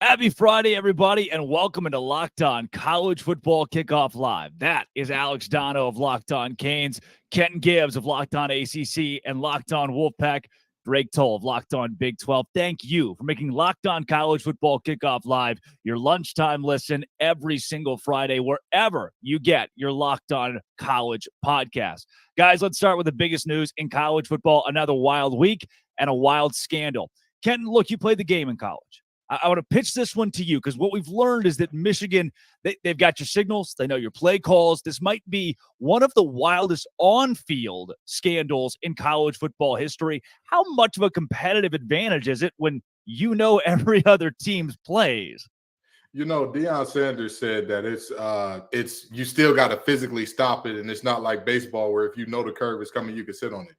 Happy Friday, everybody, and welcome into Locked On College Football Kickoff Live. That is Alex Dono of Locked On Canes, Kenton Gibbs of Locked On ACC, and Locked On Wolfpack, Drake Toll of Locked On Big 12. Thank you for making Locked On College Football Kickoff Live your lunchtime listen every single Friday, wherever you get your Locked On College podcast. Guys, let's start with the biggest news in college football. Another wild week and a wild scandal. Kenton, look, you played the game in college. I want to pitch this one to you because what we've learned is that Michigan, they've got your signals. They know your play calls. This might be one of the wildest on-field scandals in college football history. How much of a competitive advantage is it when you know every other team's plays? You know, Deion Sanders said that it's you still got to physically stop it, and it's not like baseball where if you know the curve is coming, you can sit on it.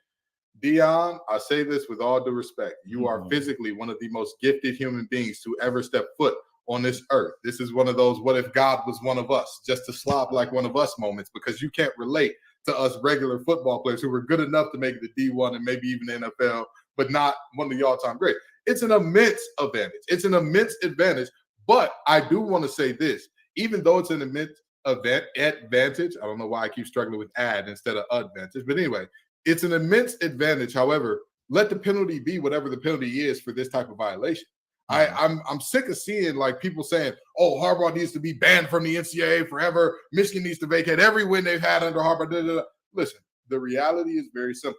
Deion, I say this with all due respect. You are physically one of the most gifted human beings to ever step foot on this earth. This is one of those what if God was one of us, just to slop like one of us moments, because you can't relate to us regular football players who were good enough to make the D1 and maybe even the NFL, but not one of the all-time greats. It's an immense advantage. It's an immense advantage, but I do want to say this. Even though it's an immense advantage, I don't know why I keep struggling with ad instead of advantage, but anyway, it's an immense advantage. However, let the penalty be whatever the penalty is for this type of violation. I'm sick of seeing like people saying, "Oh, Harbaugh needs to be banned from the NCAA forever. Michigan needs to vacate every win they've had under Harbaugh." Da, da, da. Listen, the reality is very simple.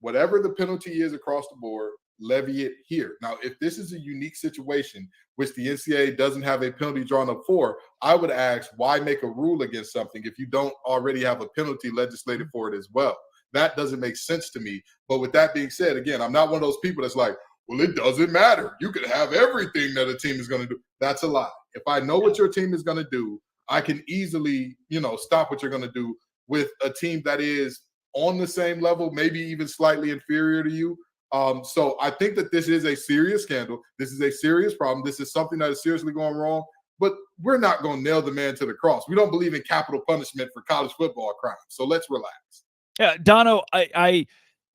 Whatever the penalty is across the board, levy it here. Now, if this is a unique situation which the NCAA doesn't have a penalty drawn up for, I would ask, why make a rule against something if you don't already have a penalty legislated for it as well? That doesn't make sense to me. But with that being said, again, I'm not one of those people that's like, well, it doesn't matter. You can have everything that a team is going to do. That's a lie. If I know what your team is going to do, I can easily, stop what you're going to do with a team that is on the same level, maybe even slightly inferior to you. So I think that this is a serious scandal. This is a serious problem. This is something that is seriously going wrong. But we're not going to nail the man to the cross. We don't believe in capital punishment for college football crimes. So let's relax. Yeah, Dono,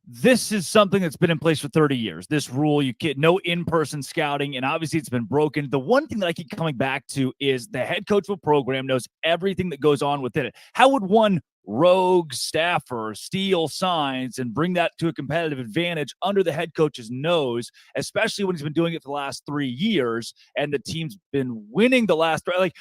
this is something that's been in place for 30 years. This rule, you get no in-person scouting, and obviously it's been broken. The one thing that I keep coming back to is the head coach of a program knows everything that goes on within it. How would one rogue staffer steal signs and bring that to a competitive advantage under the head coach's nose, especially when he's been doing it for the last 3 years and the team's been winning the last three? Like,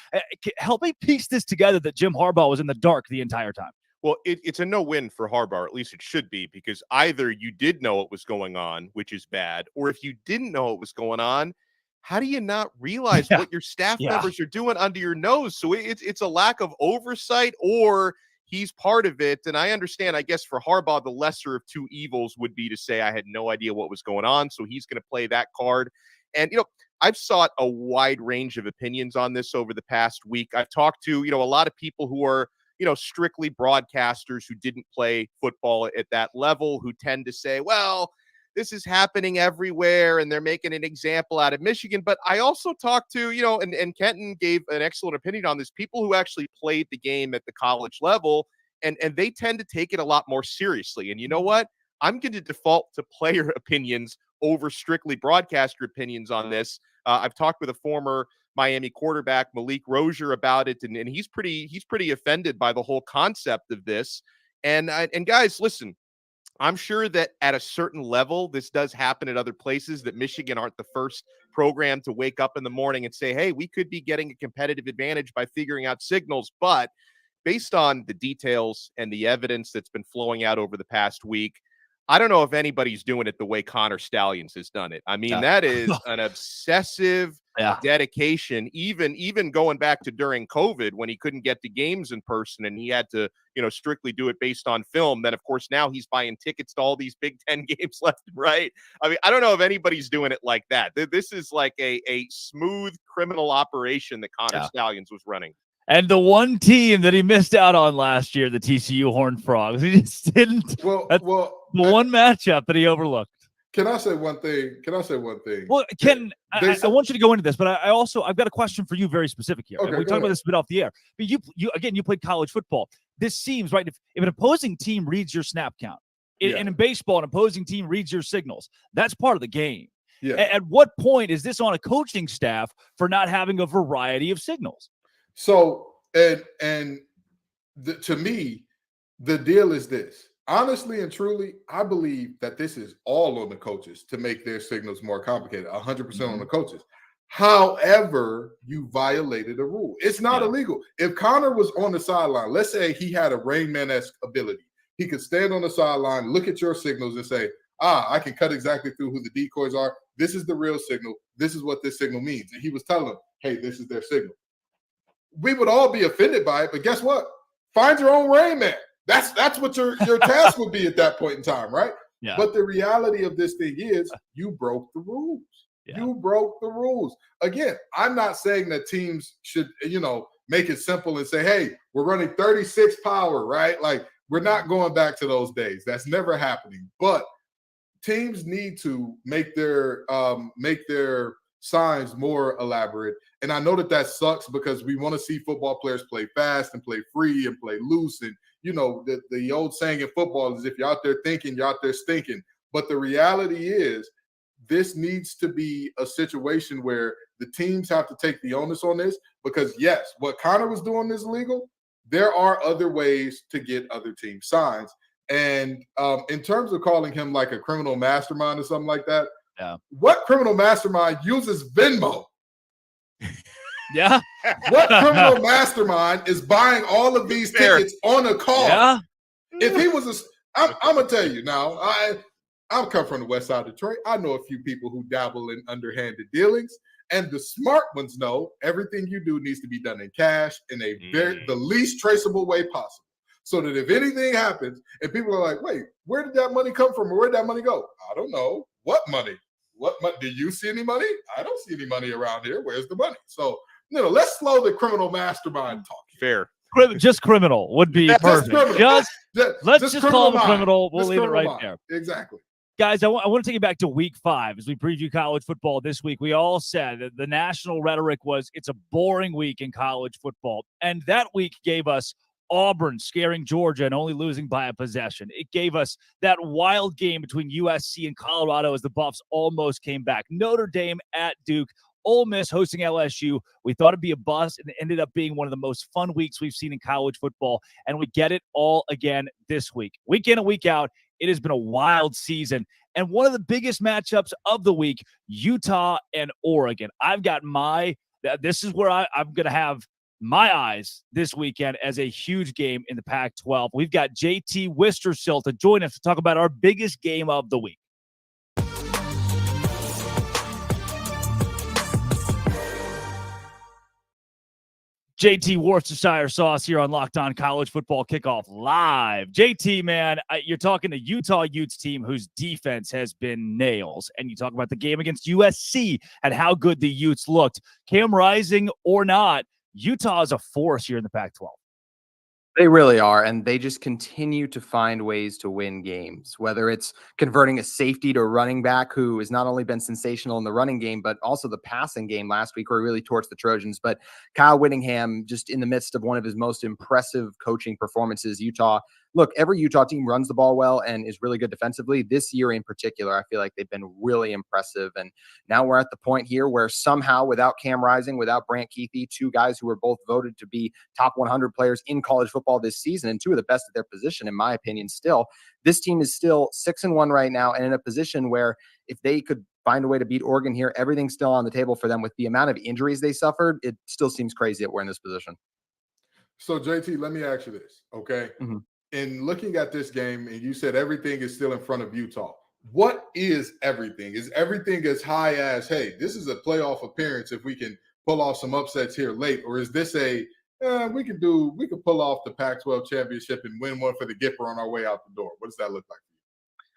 help me piece this together that Jim Harbaugh was in the dark the entire time. Well, it's a no-win for Harbaugh, at least it should be, because either you did know what was going on, which is bad, or if you didn't know what was going on, how do you not realize what your staff members are doing under your nose? So it's a lack of oversight, or he's part of it. And I understand, I guess, for Harbaugh, the lesser of two evils would be to say, I had no idea what was going on, so he's going to play that card. And, I've sought a wide range of opinions on this over the past week. I've talked to, a lot of people who are, strictly broadcasters who didn't play football at that level, who tend to say, well, this is happening everywhere and they're making an example out of Michigan. But I also talked to, and Kenton gave an excellent opinion on this, people who actually played the game at the college level, and they tend to take it a lot more seriously. And you know what? I'm going to default to player opinions over strictly broadcaster opinions on this. I've talked with a former Miami quarterback, Malik Rozier, about it, and he's pretty offended by the whole concept of this. And guys, listen, I'm sure that at a certain level, this does happen at other places, that Michigan aren't the first program to wake up in the morning and say, hey, we could be getting a competitive advantage by figuring out signals. But based on the details and the evidence that's been flowing out over the past week, I don't know if anybody's doing it the way Connor Stallions has done it. I mean, that is an obsessive dedication, even going back to during COVID when he couldn't get to games in person and he had to, strictly do it based on film. Then, of course, now he's buying tickets to all these Big Ten games left and right. I mean, I don't know if anybody's doing it like that. This is like a smooth criminal operation that Connor Stallions was running. And the one team that he missed out on last year, the TCU Horned Frogs, he just didn't. The one matchup that he overlooked. Can I say one thing? Well, Ken, I want you to go into this, but I've got a question for you very specific here. Okay, we talked about this a bit off the air. But you played college football. This seems, right, if an opposing team reads your snap count, and in baseball, an opposing team reads your signals, that's part of the game. Yeah. At what point is this on a coaching staff for not having a variety of signals? So, to me, the deal is this. Honestly and truly, I believe that this is all on the coaches to make their signals more complicated, 100% on the coaches. However, you violated a rule. It's not illegal. If Connor was on the sideline, let's say he had a Rain Man-esque ability. He could stand on the sideline, look at your signals and say, I can cut exactly through who the decoys are. This is the real signal. This is what this signal means. And he was telling them, hey, this is their signal. We would all be offended by it, but guess what? Find your own Rain Man. That's what your task would be at that point in time, right? Yeah. But the reality of this thing is you broke the rules. Yeah. You broke the rules. Again, I'm not saying that teams should, make it simple and say, hey, we're running 36 power, right? Like, we're not going back to those days. That's never happening. But teams need to make their signs more elaborate. And I know that sucks because we want to see football players play fast and play free and play loose. And, the old saying in football is if you're out there thinking, you're out there stinking. But the reality is this needs to be a situation where the teams have to take the onus on this because, yes, what Connor was doing is illegal. There are other ways to get other team signs. And in terms of calling him like a criminal mastermind or something like that, what criminal mastermind uses Venmo? Yeah. What criminal mastermind is buying all of these tickets on a call? Yeah. If he was I'm gonna tell you now, I'm come from the west side of Detroit. I know a few people who dabble in underhanded dealings, and the smart ones know everything you do needs to be done in cash in the least traceable way possible. So that if anything happens and people are like, wait, where did that money come from or where did that money go? I don't know. What money? What money? Do you see any money? I don't see any money around here. Where's the money? So, let's slow the criminal mastermind talk. Fair. Just criminal would be perfect. Let's just call him criminal. We'll leave it right there. Exactly. Guys, I want to take you back to week 5 as we preview college football this week. We all said that the national rhetoric was it's a boring week in college football. And that week gave us Auburn scaring Georgia and only losing by a possession. It gave us that wild game between USC and Colorado as the Buffs almost came back. Notre Dame at Duke. Ole Miss hosting LSU. We thought it'd be a bust, and it ended up being one of the most fun weeks we've seen in college football, and we get it all again this week. Week in and week out, it has been a wild season, and one of the biggest matchups of the week, Utah and Oregon. This is where I'm going to have my eyes this weekend as a huge game in the Pac-12. We've got JT Wistersill to join us to talk about our biggest game of the week. JT Worcestershire sauce here on Locked On College Football Kickoff Live. JT, man, you're talking to Utah Utes team whose defense has been nails. And you talk about the game against USC and how good the Utes looked. Cam Rising or not, Utah is a force here in the Pac-12. They really are, and they just continue to find ways to win games, whether it's converting a safety to a running back who has not only been sensational in the running game, but also the passing game last week where he really torched the Trojans. But Kyle Whittingham, just in the midst of one of his most impressive coaching performances, Look, every Utah team runs the ball well and is really good defensively. This year in particular, I feel like they've been really impressive. And now we're at the point here where somehow without Cam Rising, without Brant Keithy, two guys who were both voted to be top 100 players in college football this season and two of the best at their position, in my opinion, still, this team is still 6-1 right now and in a position where if they could find a way to beat Oregon here, everything's still on the table for them. With the amount of injuries they suffered, it still seems crazy that we're in this position. So, JT, let me ask you this, okay? Mm-hmm. In looking at this game, and you said everything is still in front of Utah. What is everything? Is everything as high as, hey, this is a playoff appearance if we can pull off some upsets here late? Or is this we could pull off the Pac-12 championship and win one for the Gipper on our way out the door? What does that look like?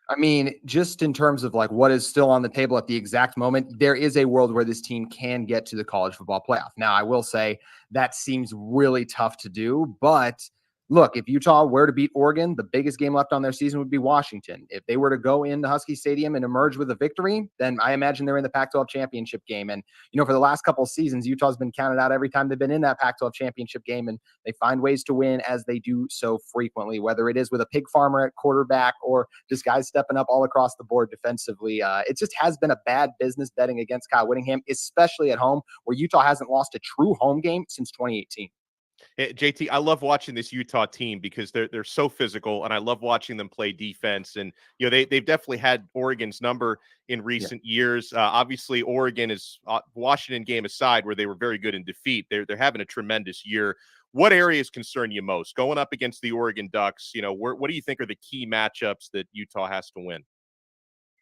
I mean, just in terms of like what is still on the table at the exact moment, there is a world where this team can get to the college football playoff. Now, I will say that seems really tough to do, but look, if Utah were to beat Oregon, the biggest game left on their season would be Washington. If they were to go into Husky Stadium and emerge with a victory, then I imagine they're in the Pac-12 championship game. And, for the last couple of seasons, Utah's been counted out every time they've been in that Pac-12 championship game, and they find ways to win as they do so frequently, whether it is with a pig farmer at quarterback or just guys stepping up all across the board defensively. It just has been a bad business betting against Kyle Whittingham, especially at home, where Utah hasn't lost a true home game since 2018. Hey, JT, I love watching this Utah team because they're so physical, and I love watching them play defense. And they've definitely had Oregon's number in recent years. Obviously, Oregon is Washington game aside, where they were very good in defeat. They're having a tremendous year. What areas concern you most going up against the Oregon Ducks? What do you think are the key matchups that Utah has to win?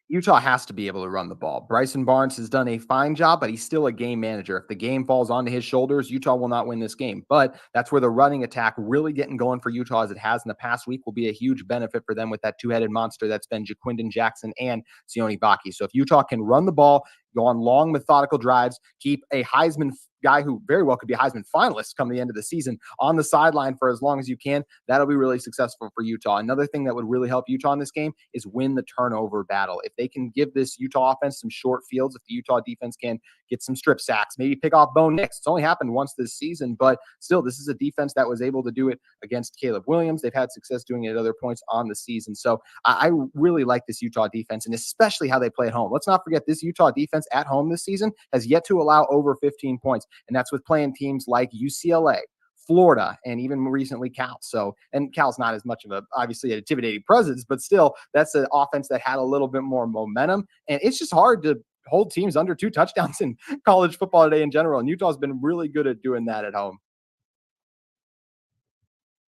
Utah has to be able to run the ball. Bryson Barnes has done a fine job, but he's still a game manager. If the game falls onto his shoulders, Utah will not win this game. But that's where the running attack really getting going for Utah as it has in the past week will be a huge benefit for them with that two-headed monster that's been Jaquindon Jackson and Sione Vaki. So if Utah can run the ball, go on long, methodical drives, keep a Heisman guy who very well could be a Heisman finalist come the end of the season on the sideline for as long as you can, that'll be really successful for Utah. Another thing that would really help Utah in this game is win the turnover battle. If they can give this Utah offense some short fields, if the Utah defense can get some strip sacks, maybe pick off Bo Nix. It's only happened once this season, but still, this is a defense that was able to do it against Caleb Williams. They've had success doing it at other points on the season. So I really like this Utah defense, and especially how they play at home. Let's not forget this Utah defense at home this season has yet to allow over 15 points. And that's with playing teams like UCLA, Florida, and even more recently Cal. So, and Cal's not as much of obviously an intimidating presence, but still that's an offense that had a little bit more momentum. And it's just hard to hold teams under 2 touchdowns in college football today in general. And Utah's been really good at doing that at home.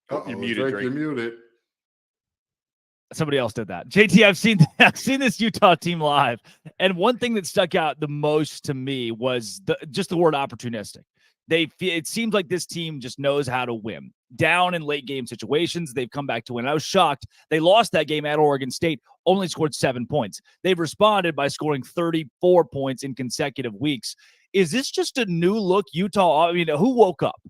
You're muted, Drake. You're muted. Somebody else did that. JT, I've seen this Utah team live, and one thing that stuck out the most to me was just the word opportunistic. It seems like this team just knows how to win. Down in late game situations, they've come back to win. I was shocked. They lost that game at Oregon State, only scored 7 points. They've responded by scoring 34 points in consecutive weeks. Is this just a new look Utah? I mean, who woke up?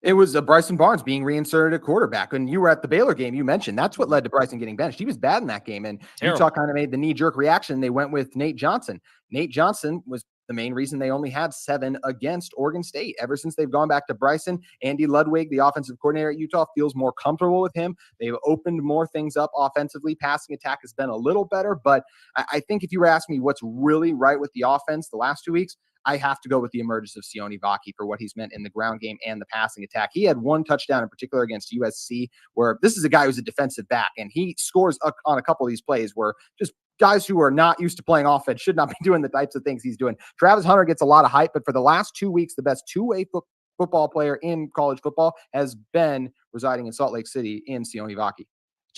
It was Bryson Barnes being reinserted at quarterback. And you were at the Baylor game, you mentioned. That's what led to Bryson getting benched. He was bad in that game. And Terrible. Utah kind of made the knee-jerk reaction. They went with Nate Johnson. Nate Johnson was the main reason they only had 7 against Oregon State. Ever since they've gone back to Bryson, Andy Ludwig, the offensive coordinator at Utah, feels more comfortable with him. They've opened more things up offensively. Passing attack has been a little better. But I think if you were asking me what's really right with the offense the last 2 weeks, I have to go with the emergence of Sione Vaki for what he's meant in the ground game and the passing attack. He had 1 touchdown in particular against USC, where this is a guy who's a defensive back, and he scores on a couple of these plays where just guys who are not used to playing offense should not be doing the types of things he's doing. Travis Hunter gets a lot of hype, but for the last 2 weeks, the best two-way football player in college football has been residing in Salt Lake City in Sione Vaki.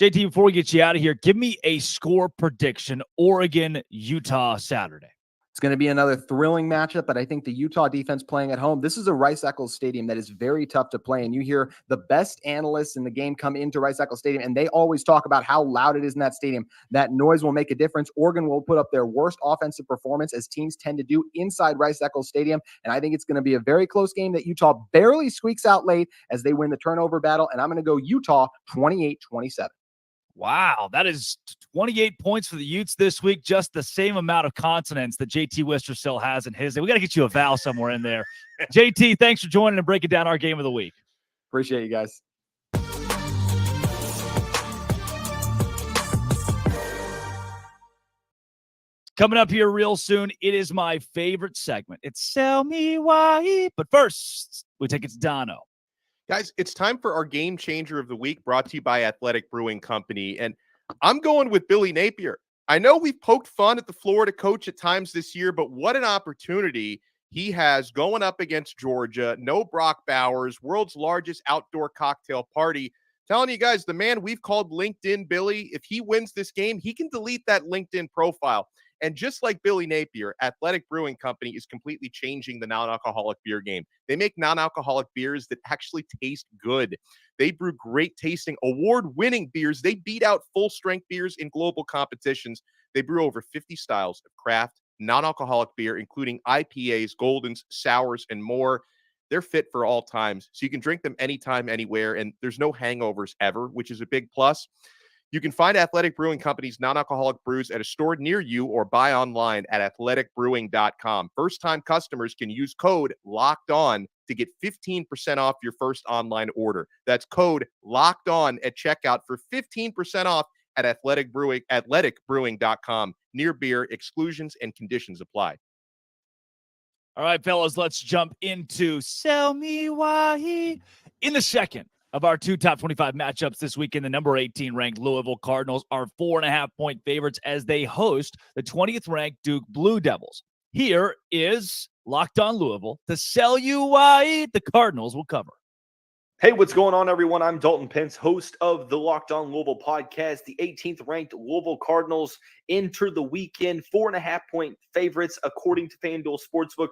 JT, before we get you out of here, give me a score prediction, Oregon, Utah, Saturday. It's going to be another thrilling matchup, but I think the Utah defense playing at home, this is a Rice-Eccles Stadium that is very tough to play. And you hear the best analysts in the game come into Rice-Eccles Stadium, and they always talk about how loud it is in that stadium. That noise will make a difference. Oregon will put up their worst offensive performance, as teams tend to do inside Rice-Eccles Stadium. And I think it's going to be a very close game that Utah barely squeaks out late as they win the turnover battle. And I'm going to go Utah 28-27. Wow, that is 28 points for the Utes this week, just the same amount of consonants that JT Wistersill has in his. We got to get you a vowel somewhere in there. JT, thanks for joining and breaking down our game of the week. Appreciate you guys. Coming up here real soon, it is my favorite segment. It's Sell Me Why. But first, we take it to Dono. Guys, it's time for our Game Changer of the Week, brought to you by Athletic Brewing Company. And I'm going with Billy Napier. I know we've poked fun at the Florida coach at times this year, but what an opportunity he has going up against Georgia. No Brock Bowers, world's largest outdoor cocktail party. Telling you guys, the man we've called LinkedIn Billy, if he wins this game, he can delete that LinkedIn profile. And just like Billy Napier, Athletic Brewing Company is completely changing the non-alcoholic beer game. They make non-alcoholic beers that actually taste good. They brew great tasting, award-winning beers. They beat out full-strength beers in global competitions. They brew over 50 styles of craft non-alcoholic beer, including IPAs, Goldens, sours, and more. they're fit for all times. So you can drink them anytime, anywhere, and there's no hangovers ever, which is a big plus. You can find Athletic Brewing Company's non-alcoholic brews at a store near you or buy online at athleticbrewing.com. First-time customers can use code LOCKEDON to get 15% off your first online order. That's code LOCKEDON at checkout for 15% off at athleticbrewing.com. Near beer, exclusions and conditions apply. All right, fellas, let's jump into Sell Me Why in the second of our two top 25 matchups this weekend. The number 18 ranked Louisville Cardinals are 4.5-point favorites as they host the 20th ranked Duke Blue Devils. Here is Locked On Louisville to sell you why the Cardinals will cover. Hey, what's going on, everyone? I'm Dalton Pence, host of the Locked On Louisville podcast. The 18th ranked Louisville Cardinals enter the weekend 4.5-point favorites, according to FanDuel Sportsbook,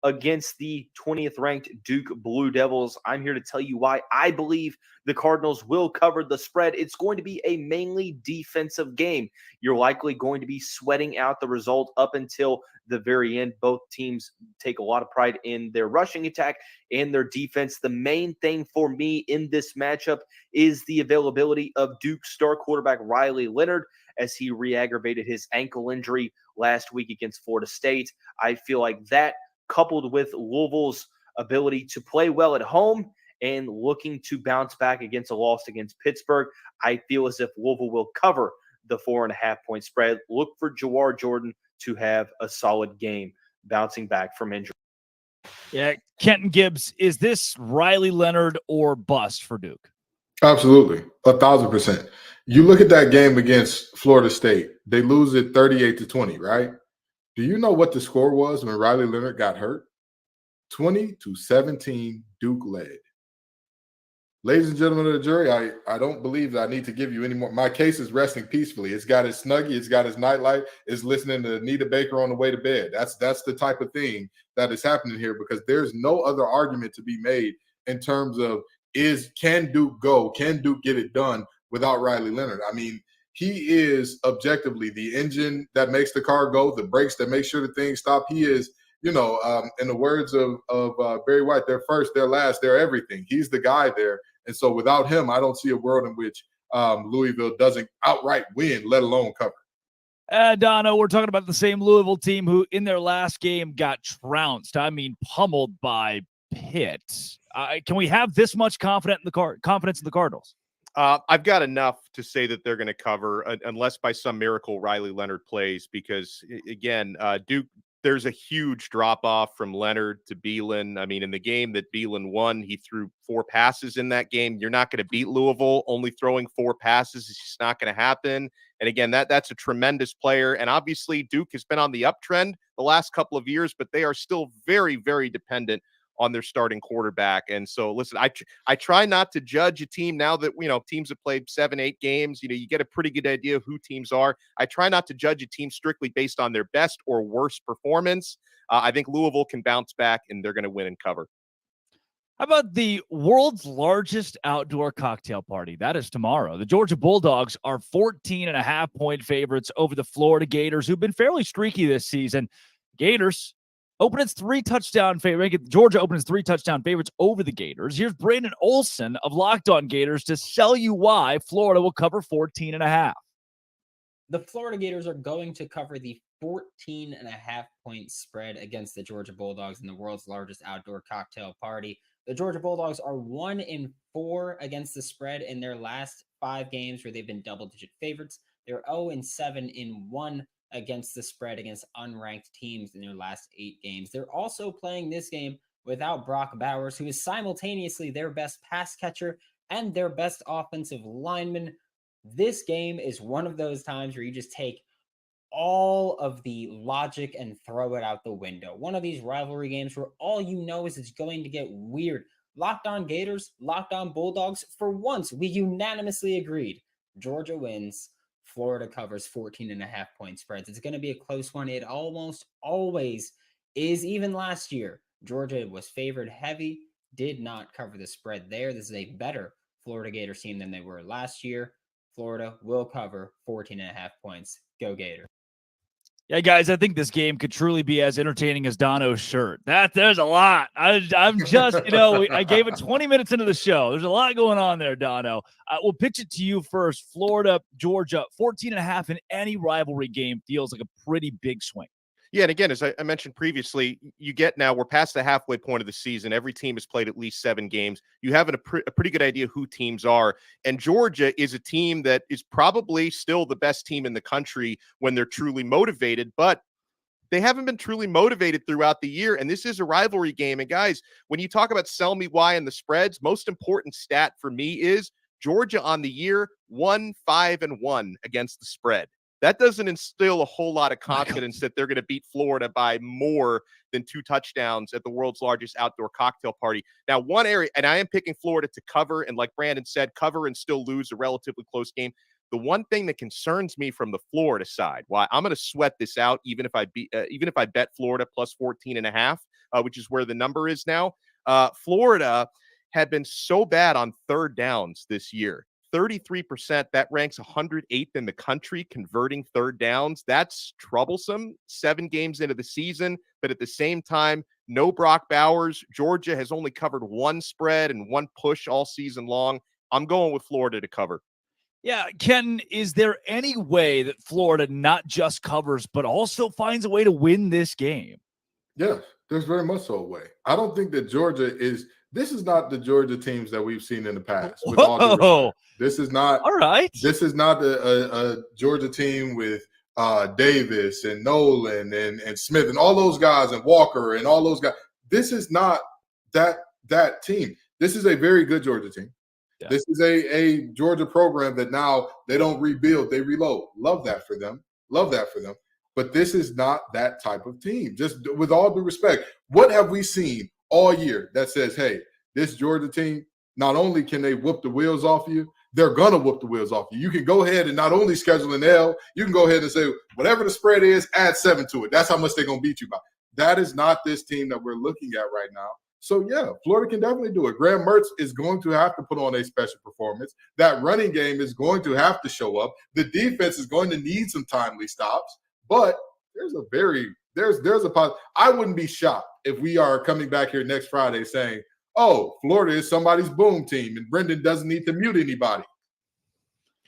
against the 20th ranked Duke Blue Devils. I'm here to tell you why I believe the Cardinals will cover the spread. It's going to be a mainly defensive game. You're likely going to be sweating out the result up until the very end. Both teams take a lot of pride in their rushing attack and their defense. The main thing for me in this matchup is the availability of Duke star quarterback Riley Leonard, as he re-aggravated his ankle injury last week against Florida State. I feel like that, coupled with Louisville's ability to play well at home and looking to bounce back against a loss against Pittsburgh, I feel as if Louisville will cover the 4.5-point spread. Look for Jawar Jordan to have a solid game bouncing back from injury. Yeah, Kenton Gibbs, is this Riley Leonard or bust for Duke? Absolutely, 1,000%. You look at that game against Florida State, they lose it 38-20, right? Do you know what the score was when Riley Leonard got hurt? 20-17, Duke led. Ladies and gentlemen of the jury, I don't believe that I need to give you any more. My case is resting peacefully. It's got its Snuggie. It's got its nightlight. It's listening to Anita Baker on the way to bed. That's the type of thing that is happening here, because there's no other argument to be made in terms of can Duke go? Can Duke get it done without Riley Leonard? I mean, he is objectively the engine that makes the car go, the brakes that make sure the things stop. He is, in the words of Barry White, they're first, they're last, they're everything. He's the guy there. And so without him, I don't see a world in which Louisville doesn't outright win, let alone cover. Dono, we're talking about the same Louisville team who in their last game got trounced. I mean, pummeled by Pitt. Can we have this much confidence in the Cardinals? I've got enough to say that they're going to cover, unless by some miracle Riley Leonard plays, because, again, Duke, there's a huge drop-off from Leonard to Beelan. I mean, in the game that Beelan won, he threw 4 passes in that game. You're not going to beat Louisville only throwing 4 passes. It's just not going to happen. And, again, that's a tremendous player. And, obviously, Duke has been on the uptrend the last couple of years, but they are still very, very dependent on their starting quarterback. And so, listen, I try not to judge a team now that, teams have played 7-8 games. You get a pretty good idea of who teams are. I try not to judge a team strictly based on their best or worst performance. I think Louisville can bounce back, and they're going to win and cover. How about the world's largest outdoor cocktail party? That is tomorrow. The Georgia Bulldogs are 14.5-point favorites over the Florida Gators, who've been fairly streaky this season. Gators Georgia opened its 3-touchdown favorites over the Gators. Here's Brandon Olson of Locked On Gators to sell you why Florida will cover 14.5. The Florida Gators are going to cover the 14.5-point spread against the Georgia Bulldogs in the world's largest outdoor cocktail party. The Georgia Bulldogs are 1-4 against the spread in their last 5 games where they've been double-digit favorites. They're 0-7 in 1 against the spread against unranked teams in their last 8 games. They're also playing this game without Brock Bowers, who is simultaneously their best pass catcher and their best offensive lineman. This game is one of those times where you just take all of the logic and throw it out the window. One of these rivalry games where all you know is it's going to get weird. Locked On Gators, Locked On Bulldogs, for once, we unanimously agreed. Georgia wins. Florida covers 14.5-point spreads. It's going to be a close one. It almost always is. Even last year, Georgia was favored heavy, did not cover the spread there. This is a better Florida Gators team than they were last year. Florida will cover 14.5 points. Go Gators. Yeah, guys, I think this game could truly be as entertaining as Dono's shirt. There's a lot. I'm just, I gave it 20 minutes into the show. There's a lot going on there, Dono. We'll pitch it to you first. Florida, Georgia, 14.5 in any rivalry game feels like a pretty big swing. Yeah, and again, as I mentioned previously, we're past the halfway point of the season. Every team has played at least 7 games. You have a pretty good idea who teams are. And Georgia is a team that is probably still the best team in the country when they're truly motivated, but they haven't been truly motivated throughout the year. And this is a rivalry game. And guys, when you talk about sell me why and the spreads, most important stat for me is Georgia on the year 1-5-1 against the spread. That doesn't instill a whole lot of confidence that they're going to beat Florida by more than 2 touchdowns at the world's largest outdoor cocktail party. Now, one area, and I am picking Florida to cover, and like Brandon said, cover and still lose a relatively close game. The one thing that concerns me from the Florida side, why I'm going to sweat this out, even if I bet Florida plus 14.5, which is where the number is now. Florida had been so bad on third downs this year. 33%, that ranks 108th in the country converting third downs. That's troublesome 7 games into the season, but at the same time, no Brock Bowers. Georgia has only covered 1 spread and 1 push all season long. I'm going with Florida to cover. Yeah, Ken, is there any way that Florida not just covers, but also finds a way to win this game? Yes, there's very much so a way. I don't think that this is not the Georgia teams that we've seen in the past. With all this is not all right. This is not a Georgia team with Davis and Nolan and Smith and all those guys and Walker and all those guys. This is not that team. This is a very good Georgia team. Yeah. This is a Georgia program that now they don't rebuild, they reload. Love that for them. But this is not that type of team. Just with all due respect, what have we seen all year that says, hey, this Georgia team, not only can they whoop the wheels off you, they're going to whoop the wheels off you. You can go ahead and not only schedule an L, you can go ahead and say, whatever the spread is, add 7 to it. That's how much they're going to beat you by. That is not this team that we're looking at right now. So, yeah, Florida can definitely do it. Graham Mertz is going to have to put on a special performance. That running game is going to have to show up. The defense is going to need some timely stops. But there's a positive. I wouldn't be shocked if we are coming back here next Friday saying, oh, Florida is somebody's boom team and Brendan doesn't need to mute anybody.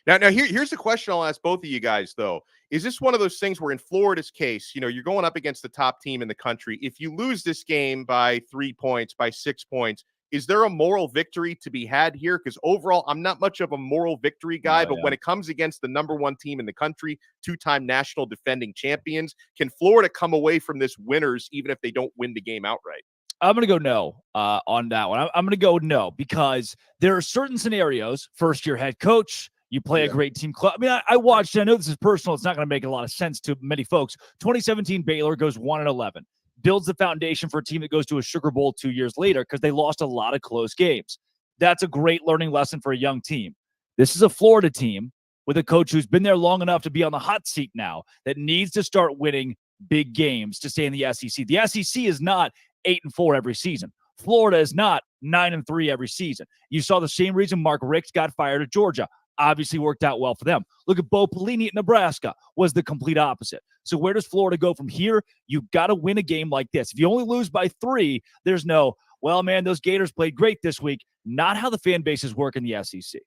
Now here's the question I'll ask both of you guys, though. Is this one of those things where in Florida's case, you're going up against the top team in the country. If you lose this game by 3 points, by 6 points, is there a moral victory to be had here? Because overall, I'm not much of a moral victory guy, but when it comes against the number 1 team in the country, 2-time national defending champions, can Florida come away from this winners even if they don't win the game outright? I'm going to go no on that one. I'm going to go no because there are certain scenarios, first-year head coach, you play a great team club. I mean, I watched, I know this is personal. It's not going to make a lot of sense to many folks. 2017 Baylor goes 1-11, builds the foundation for a team that goes to a Sugar Bowl 2 years later because they lost a lot of close games. That's a great learning lesson for a young team. This is a Florida team with a coach who's been there long enough to be on the hot seat now that needs to start winning big games to stay in the SEC. The SEC is not 8-4 every season. Florida is not 9-3 every season. You saw the same reason Mark Richt got fired at Georgia. Obviously worked out well for them. Look at Bo Pelini at Nebraska, was the complete opposite. So where does Florida go from here? You've got to win a game like this. If you only lose by 3, there's no, well, man, those Gators played great this week. Not how the fan bases work in the SEC.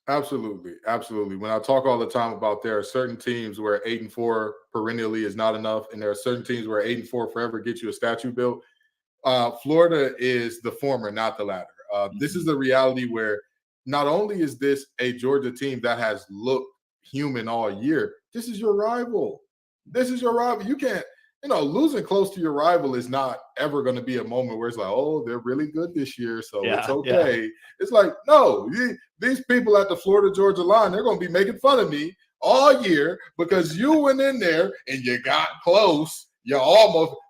Absolutely. When I talk all the time about there are certain teams where 8-4 perennially is not enough, and there are certain teams where 8-4 forever gets you a statue built. Florida is the former, not the latter. This is the reality where not only is this a Georgia team that has looked human all year, this is your rival. You can't, losing close to your rival is not ever going to be a moment where it's like, oh, they're really good this year, so it's okay. Yeah. It's like, no, these people at the Florida-Georgia line, they're going to be making fun of me all year because you went in there and you got close. You almost –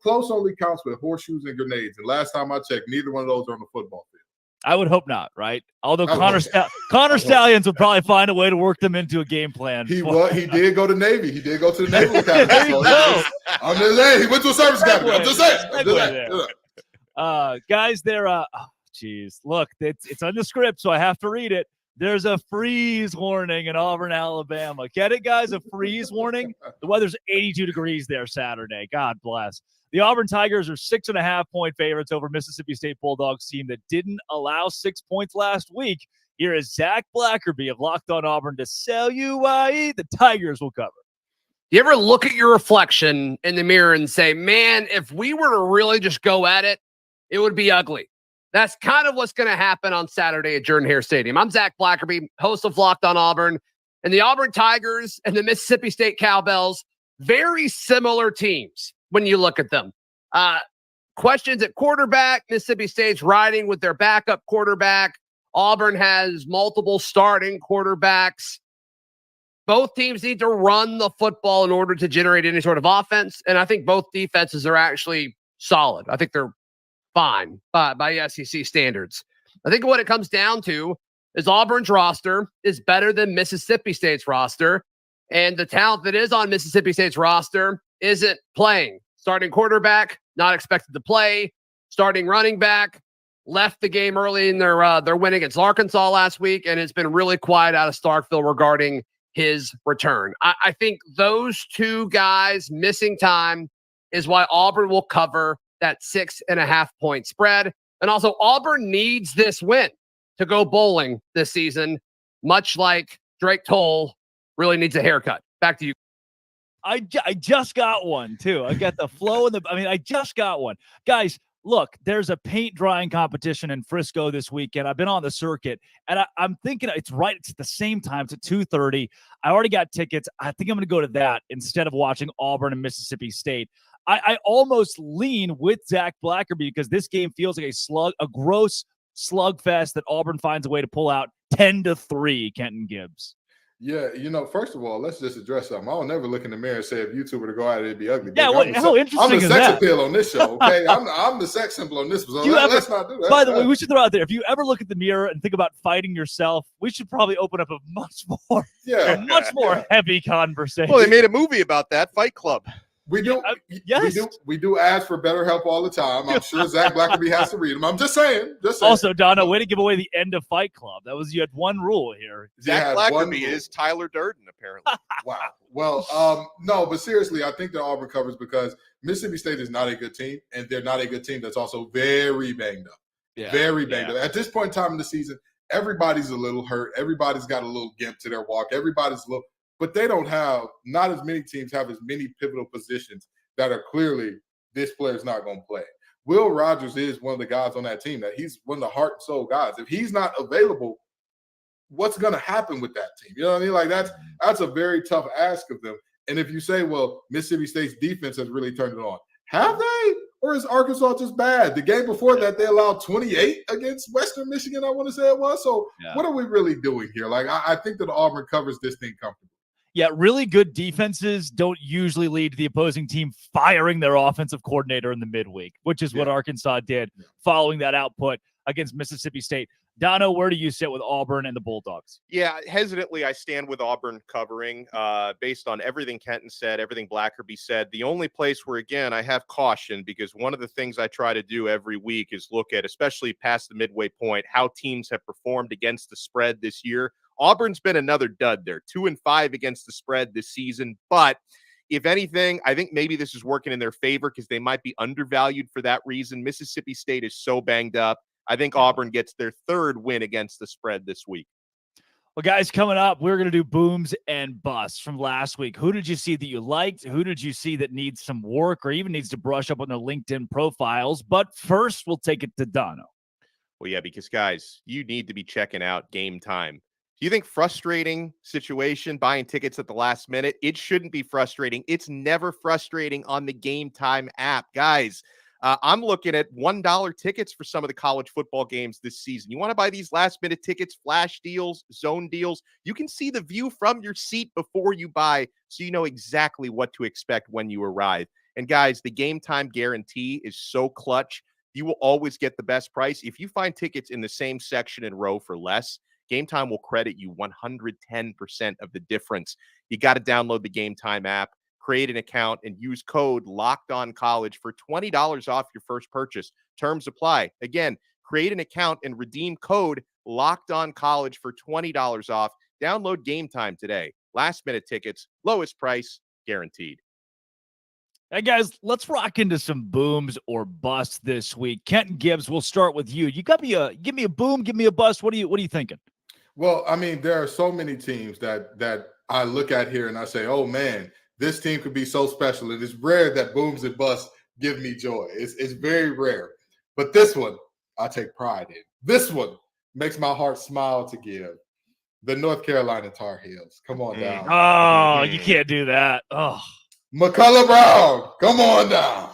close only counts with horseshoes and grenades. And last time I checked, neither one of those are on the football field. I would hope not, right? Although Connor Stallions would probably find a way to work them into a game plan. He did go to Navy. He did go to the Naval Academy. I'm just saying. He went to a service academy. I'm just saying. Guys, they're geez. Look, it's on the script, so I have to read it. There's a freeze warning in Auburn, Alabama. Get it, guys? A freeze warning? The weather's 82 degrees there Saturday. God bless. The Auburn Tigers are 6.5-point favorites over Mississippi State Bulldogs team that didn't allow 6 points last week. Here is Zach Blackerby of Locked On Auburn to sell you why the Tigers will cover. You ever look at your reflection in the mirror and say, man, if we were to really just go at it, it would be ugly. That's kind of what's going to happen on Saturday at Jordan-Hare Stadium. I'm Zach Blackerby, host of Locked On Auburn. And the Auburn Tigers and the Mississippi State Cowbells, very similar teams when you look at them. Questions at quarterback. Mississippi State's riding with their backup quarterback. Auburn has multiple starting quarterbacks. Both teams need to run the football in order to generate any sort of offense. And I think both defenses are actually solid. I think they're fine by SEC standards. I think what it comes down to is Auburn's roster is better than Mississippi State's roster. And the talent that is on Mississippi State's roster isn't playing. Starting quarterback, not expected to play. Starting running back, left the game early in their win against Arkansas last week, and it's been really quiet out of Starkville regarding his return. I think those two guys missing time is why Auburn will cover that 6.5-point spread. And also, Auburn needs this win to go bowling this season, much like Drake Toll really needs a haircut. Back to you. I just got one, too. I got the flow I just got one. Guys, look, there's a paint drying competition in Frisco this weekend. I've been on the circuit, and I'm thinking it's right. It's at the same time. It's at 2:30. I already got tickets. I think I'm going to go to that instead of watching Auburn and Mississippi State. I almost lean with Zach Blackerby because this game feels like a gross slugfest that Auburn finds a way to pull out 10-3, Kenton Gibbs. Yeah, first of all, let's just address something. I'll never look in the mirror and say if you two were to go at it, it'd be ugly. Yeah, how interesting I'm the is sex that? appeal on this show, okay? I'm the sex symbol on this. So let's not do that. By the way, we should throw out there, if you ever look at the mirror and think about fighting yourself, we should probably open up a much more heavy conversation. Well, they made a movie about that, Fight Club. We do. Yes. We do ask for better help all the time. I'm sure Zach Blackerby has to read them. I'm just saying. Also, Donna, way to give away the end of Fight Club. You had one rule here. Zach Blackerby is Tyler Durden, apparently. Wow. Well, no, but seriously, I think that Auburn covers because Mississippi State is not a good team, and they're not a good team that's also very banged up. Yeah. Very banged up. At this point in time in the season, everybody's a little hurt. Everybody's got a little gimp to their walk. But they don't have, not as many teams have as many pivotal positions that are clearly this player's not going to play. Will Rogers is one of the guys on that team that he's one of the heart and soul guys. If he's not available, what's going to happen with that team? You know what I mean? Like that's a very tough ask of them. And if you say, well, Mississippi State's defense has really turned it on, have they? Or is Arkansas just bad? The game before that, they allowed 28 against Western Michigan, I want to say it was. So what are we really doing here? Like, I think that Auburn covers this thing comfortably. Yeah, really good defenses don't usually lead to the opposing team firing their offensive coordinator in the midweek, which is what Arkansas did following that output against Mississippi State. Dono, where do you sit with Auburn and the Bulldogs? Yeah, hesitantly, I stand with Auburn covering based on everything Kenton said, everything Blackerby said. The only place where, again, I have caution because one of the things I try to do every week is look at, especially past the midway point, how teams have performed against the spread this year. Auburn's been another dud there, 2-5 against the spread this season. But if anything, I think maybe this is working in their favor because they might be undervalued for that reason. Mississippi State is so banged up. I think Auburn gets their third win against the spread this week. Well, guys, coming up, we're going to do booms and busts from last week. Who did you see that you liked? Who did you see that needs some work or even needs to brush up on their LinkedIn profiles? But first, we'll take it to Dono. Well, yeah, because, guys, you need to be checking out Game Time. Do you think frustrating situation buying tickets at the last minute? It shouldn't be frustrating. It's never frustrating on the Game Time app. Guys, I'm looking at $1 tickets for some of the college football games this season. You want to buy these last minute tickets, flash deals, zone deals. You can see the view from your seat before you buy, so you know exactly what to expect when you arrive. And guys, the Game Time guarantee is so clutch. You will always get the best price. If you find tickets in the same section and row for less, Game Time will credit you 110% of the difference. You got to download the Game Time app, create an account, and use code LOCKEDONCollege for $20 off your first purchase. Terms apply. Again, create an account and redeem code Locked On College for $20 off. Download Game Time today. Last-minute tickets, lowest price, guaranteed. Hey, guys, let's rock into some booms or busts this week. Kenton Gibbs, we'll start with you. You got me give me a boom, give me a bust. What are you thinking? Well, I mean, there are so many teams that I look at here and I say, oh, man, this team could be so special. It is rare that booms and busts give me joy. It's very rare. But this one, I take pride in. This one makes my heart smile to give. The North Carolina Tar Heels. Come on down. Oh, you can't do that. Oh. McCullough Brown, come on down.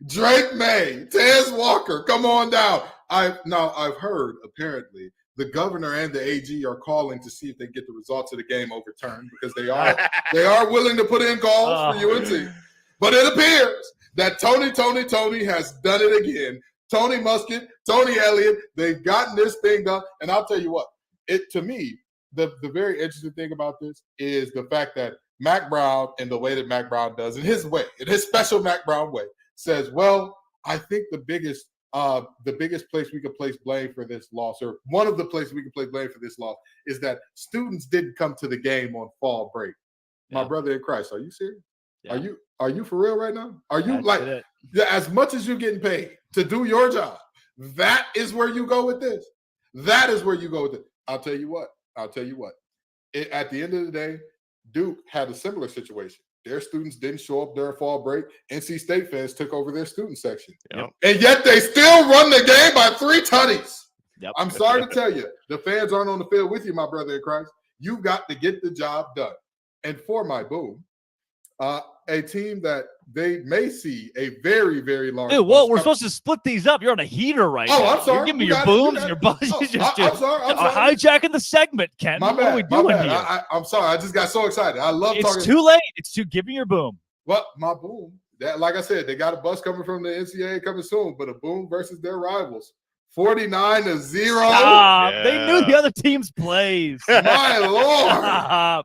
Drake May, Tez Walker, come on down. I've heard apparently the governor and the AG are calling to see if they get the results of the game overturned because they are willing to put in calls for UNC. But it appears that Tony has done it again. Tony Muskett, Tony Elliott, they've gotten this thing done. And I'll tell you what, to me, the very interesting thing about this is the fact that Mack Brown, in the way that Mack Brown does, in his special Mack Brown way, says, well, I think the biggest place we could place blame for this loss, or one of the places we could place blame for this loss, is that students didn't come to the game on fall break. Yeah. My brother in Christ, are you serious? Yeah. Are you for real right now? Are you as much as you're getting paid to do your job, that is where you go with this? That is where you go with it. I'll tell you what. At the end of the day, Duke had a similar situation. Their students didn't show up during fall break. NC State fans took over their student section. Yep. And yet they still run the game by 3 tutties. Yep. I'm sorry to tell you, the fans aren't on the field with you, my brother in Christ. You've got to get the job done. And for my boom, a team that they may see a very, very large. Dude, well, we're supposed to split these up. You're on a heater right now. I'm sorry. You're giving me your booms and your busts. I'm sorry. Hijacking the segment, Ken. My bad. What are we doing here? I'm sorry. I just got so excited. I love talking. It's too late. Give me your boom. Well, my boom. That, like I said, they got a bus coming from the NCAA coming soon, but a boom versus their rivals. 49-0. Stop. Yeah. They knew the other team's plays. My Lord.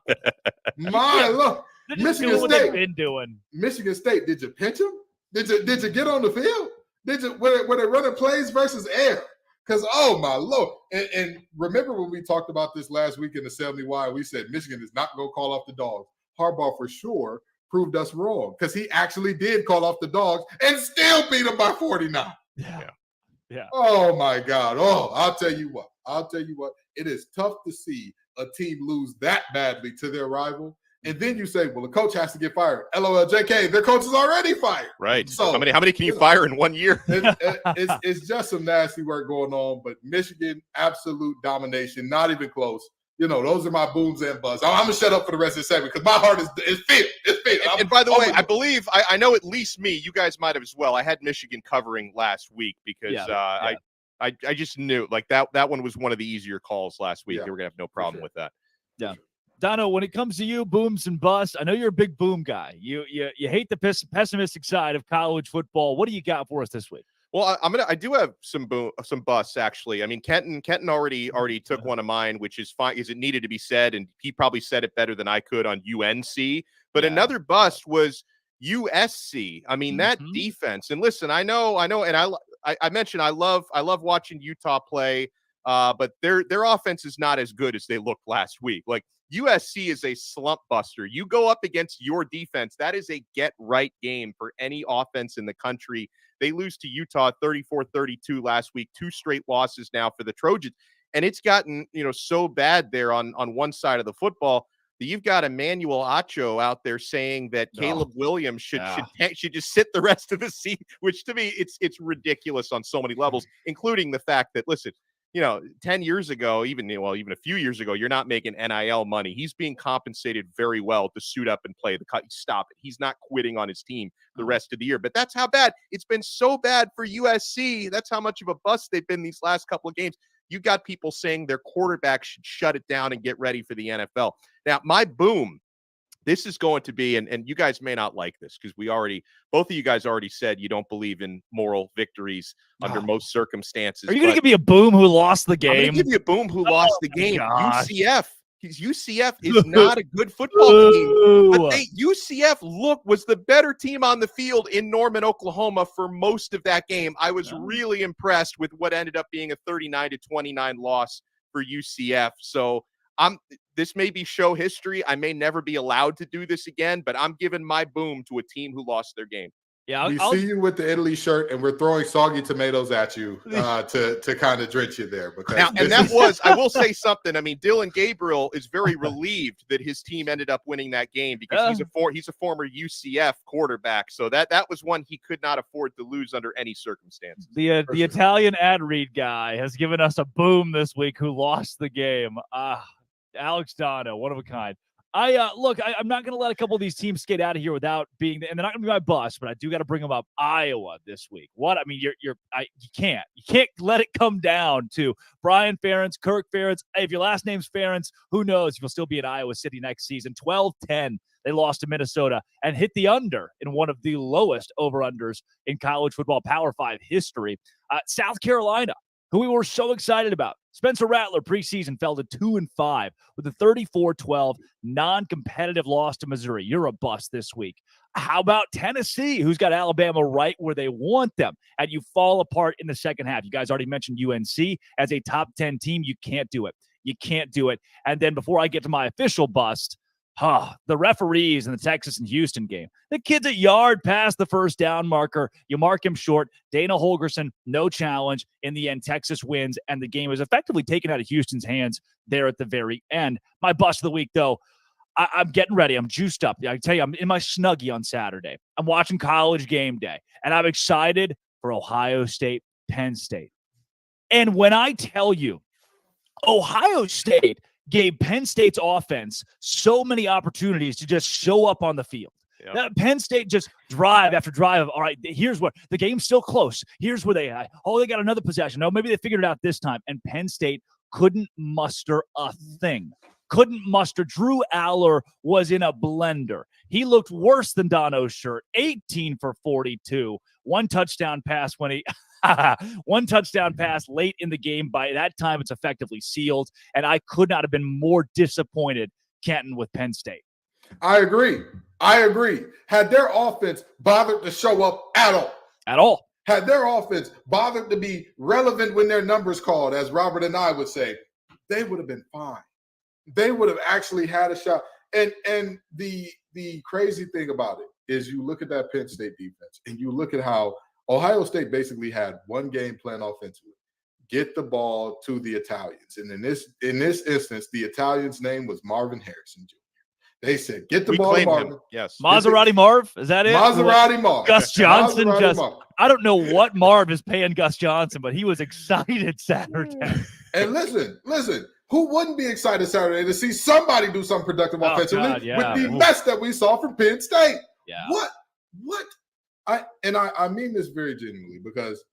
My Lord. Michigan State. They've been doing. Michigan State. Did you pinch them? Did you get on the field? Did you were they running plays versus air? Because oh my Lord! And remember when we talked about this last week in Assembly Y, we said Michigan is not going to call off the dogs. Harbaugh for sure proved us wrong because he actually did call off the dogs and still beat them by 49. Yeah. Oh my God! Oh, I'll tell you what. It is tough to see a team lose that badly to their rival. And then you say, well, the coach has to get fired. LOL, JK, their coach is already fired. Right. So how many can you fire in 1 year? It's just some nasty work going on. But Michigan, absolute domination, not even close. Those are my booms and busts. I'm going to shut up for the rest of the segment because my heart is fit. It's fit. And by the way, I believe, I know at least me, you guys might have as well. I had Michigan covering last week because I just knew like that one was one of the easier calls last week. They were going to have no problem with that. Yeah. Dono, when it comes to you, booms and busts, I know you're a big boom guy. You hate the pessimistic side of college football. What do you got for us this week? Well, I do have some busts actually. I mean, Kenton already took one of mine, which is fine because it needed to be said, and he probably said it better than I could on UNC. But another bust was USC. I mean, that defense. And listen, I know, and I mentioned I love watching Utah play, but their offense is not as good as they looked last week. Like USC is a slump buster. You go up against your defense. That is a get-right game for any offense in the country. They lose to Utah 34-32 last week, 2 straight losses now for the Trojans. And it's gotten, so bad there on one side of the football that you've got Emmanuel Acho out there saying that Caleb Williams should just sit the rest of the season, which to me, it's ridiculous on so many levels, including the fact that, listen, 10 years ago, even a few years ago, you're not making NIL money. He's being compensated very well to suit up and play the cut. Stop it. He's not quitting on his team the rest of the year. But that's how bad it's been. So bad for USC. That's how much of a bust they've been these last couple of games. You got people saying their quarterback should shut it down and get ready for the NFL. Now, my boom. This is going to be, and you guys may not like this because both of you guys already said you don't believe in moral victories under most circumstances. Are you going to give me a boom who lost the game? I'm going to give you a boom who lost the game. UCF. Because UCF is not a good football team. But UCF was the better team on the field in Norman, Oklahoma for most of that game. I was really impressed with what ended up being a 39-29 loss for UCF. So this may be show history. I may never be allowed to do this again, but I'm giving my boom to a team who lost their game. Yeah, we see you with the Italy shirt, and we're throwing soggy tomatoes at you to kind of drench you there. Because now, and that was, I will say something. I mean, Dylan Gabriel is very relieved that his team ended up winning that game because he's a former UCF quarterback. So that was one he could not afford to lose under any circumstances. The Italian ad read guy has given us a boom this week who lost the game. Alex Dono, one of a kind. I'm not going to let a couple of these teams skate out of here without being, and they're not going to be my bus, but I do got to bring them up. Iowa this week. What? I mean, you can't let it come down to Brian Ferentz, Kirk Ferentz. Hey, if your last name's Ferentz, who knows if you'll still be at Iowa City next season. 12-10, they lost to Minnesota and hit the under in one of the lowest over-unders in college football Power 5 history. South Carolina, who we were so excited about. Spencer Rattler preseason fell to 2-5 with a 34-12 non-competitive loss to Missouri. You're a bust this week. How about Tennessee, who's got Alabama right where they want them, and you fall apart in the second half? You guys already mentioned UNC as a top 10 team. You can't do it. You can't do it. And then before I get to my official bust, the referees in the Texas and Houston game. The kid's a yard past the first down marker. You mark him short. Dana Holgerson, no challenge. In the end, Texas wins, and the game is effectively taken out of Houston's hands there at the very end. My bust of the week, though, I'm getting ready. I'm juiced up. I tell you, I'm in my Snuggie on Saturday. I'm watching College Game Day, and I'm excited for Ohio State, Penn State. And when I tell you, Ohio State gave Penn State's offense so many opportunities to just show up on the field. Yep. Penn State just drive after drive. All right, here's what the game's still close. Here's where they got another possession. No, maybe they figured it out this time. And Penn State couldn't muster a thing. Couldn't muster. Drew Aller was in a blender. He looked worse than Dono's shirt. 18 for 42. One touchdown pass one touchdown pass late in the game. By that time, it's effectively sealed. And I could not have been more disappointed, Kenton, with Penn State. I agree. Had their offense bothered to show up at all, had their offense bothered to be relevant when their numbers called, as Robert and I would say, they would have been fine. They would have actually had a shot. And the crazy thing about it is you look at that Penn State defense and you look at how Ohio State basically had one game plan offensively. Get the ball to the Italians. And in this instance, the Italian's name was Marvin Harrison Jr. They said, get the ball to Marvin. Him. Yes. Maserati Marv? Is that it? Maserati Marv. Gus Johnson Marv. I don't know what Marv is paying Gus Johnson, but he was excited Saturday. And listen, who wouldn't be excited Saturday to see somebody do something productive offensively with the mess that we saw from Penn State? Yeah. What? I mean this very genuinely because,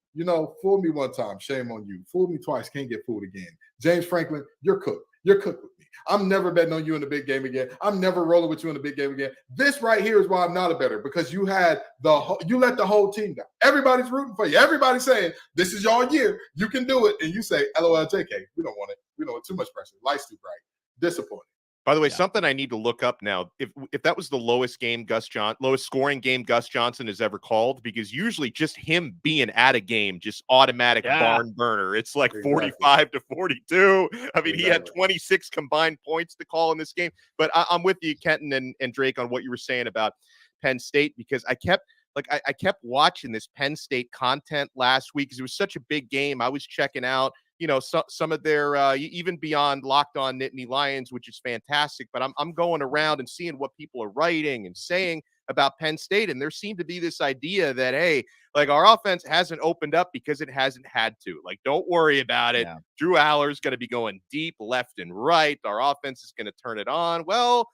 fool me one time, shame on you. Fool me twice, can't get fooled again. James Franklin, you're cooked. You're cooked with me. I'm never betting on you in the big game again. I'm never rolling with you in the big game again. This right here is why I'm not a bettor, because you let the whole team down. Everybody's rooting for you. Everybody's saying, this is your year. You can do it. And you say, LOL, JK, we don't want it. We don't want too much pressure. Life's too bright. Disappointing. By the way, something I need to look up now, if that was the lowest scoring game Gus Johnson has ever called, because usually just him being at a game, just automatic barn burner. It's like 45 to 42. I mean, he had 26 combined points to call in this game. But I'm with you, Kenton and Drake, on what you were saying about Penn State, because I kept watching this Penn State content last week because it was such a big game. I was checking out some of their even beyond Locked On Nittany Lions, which is fantastic. But I'm going around and seeing what people are writing and saying about Penn State. And there seemed to be this idea that, hey, like our offense hasn't opened up because it hasn't had to. Like, don't worry about it. Yeah. Drew Aller's going to be going deep left and right. Our offense is going to turn it on. Well,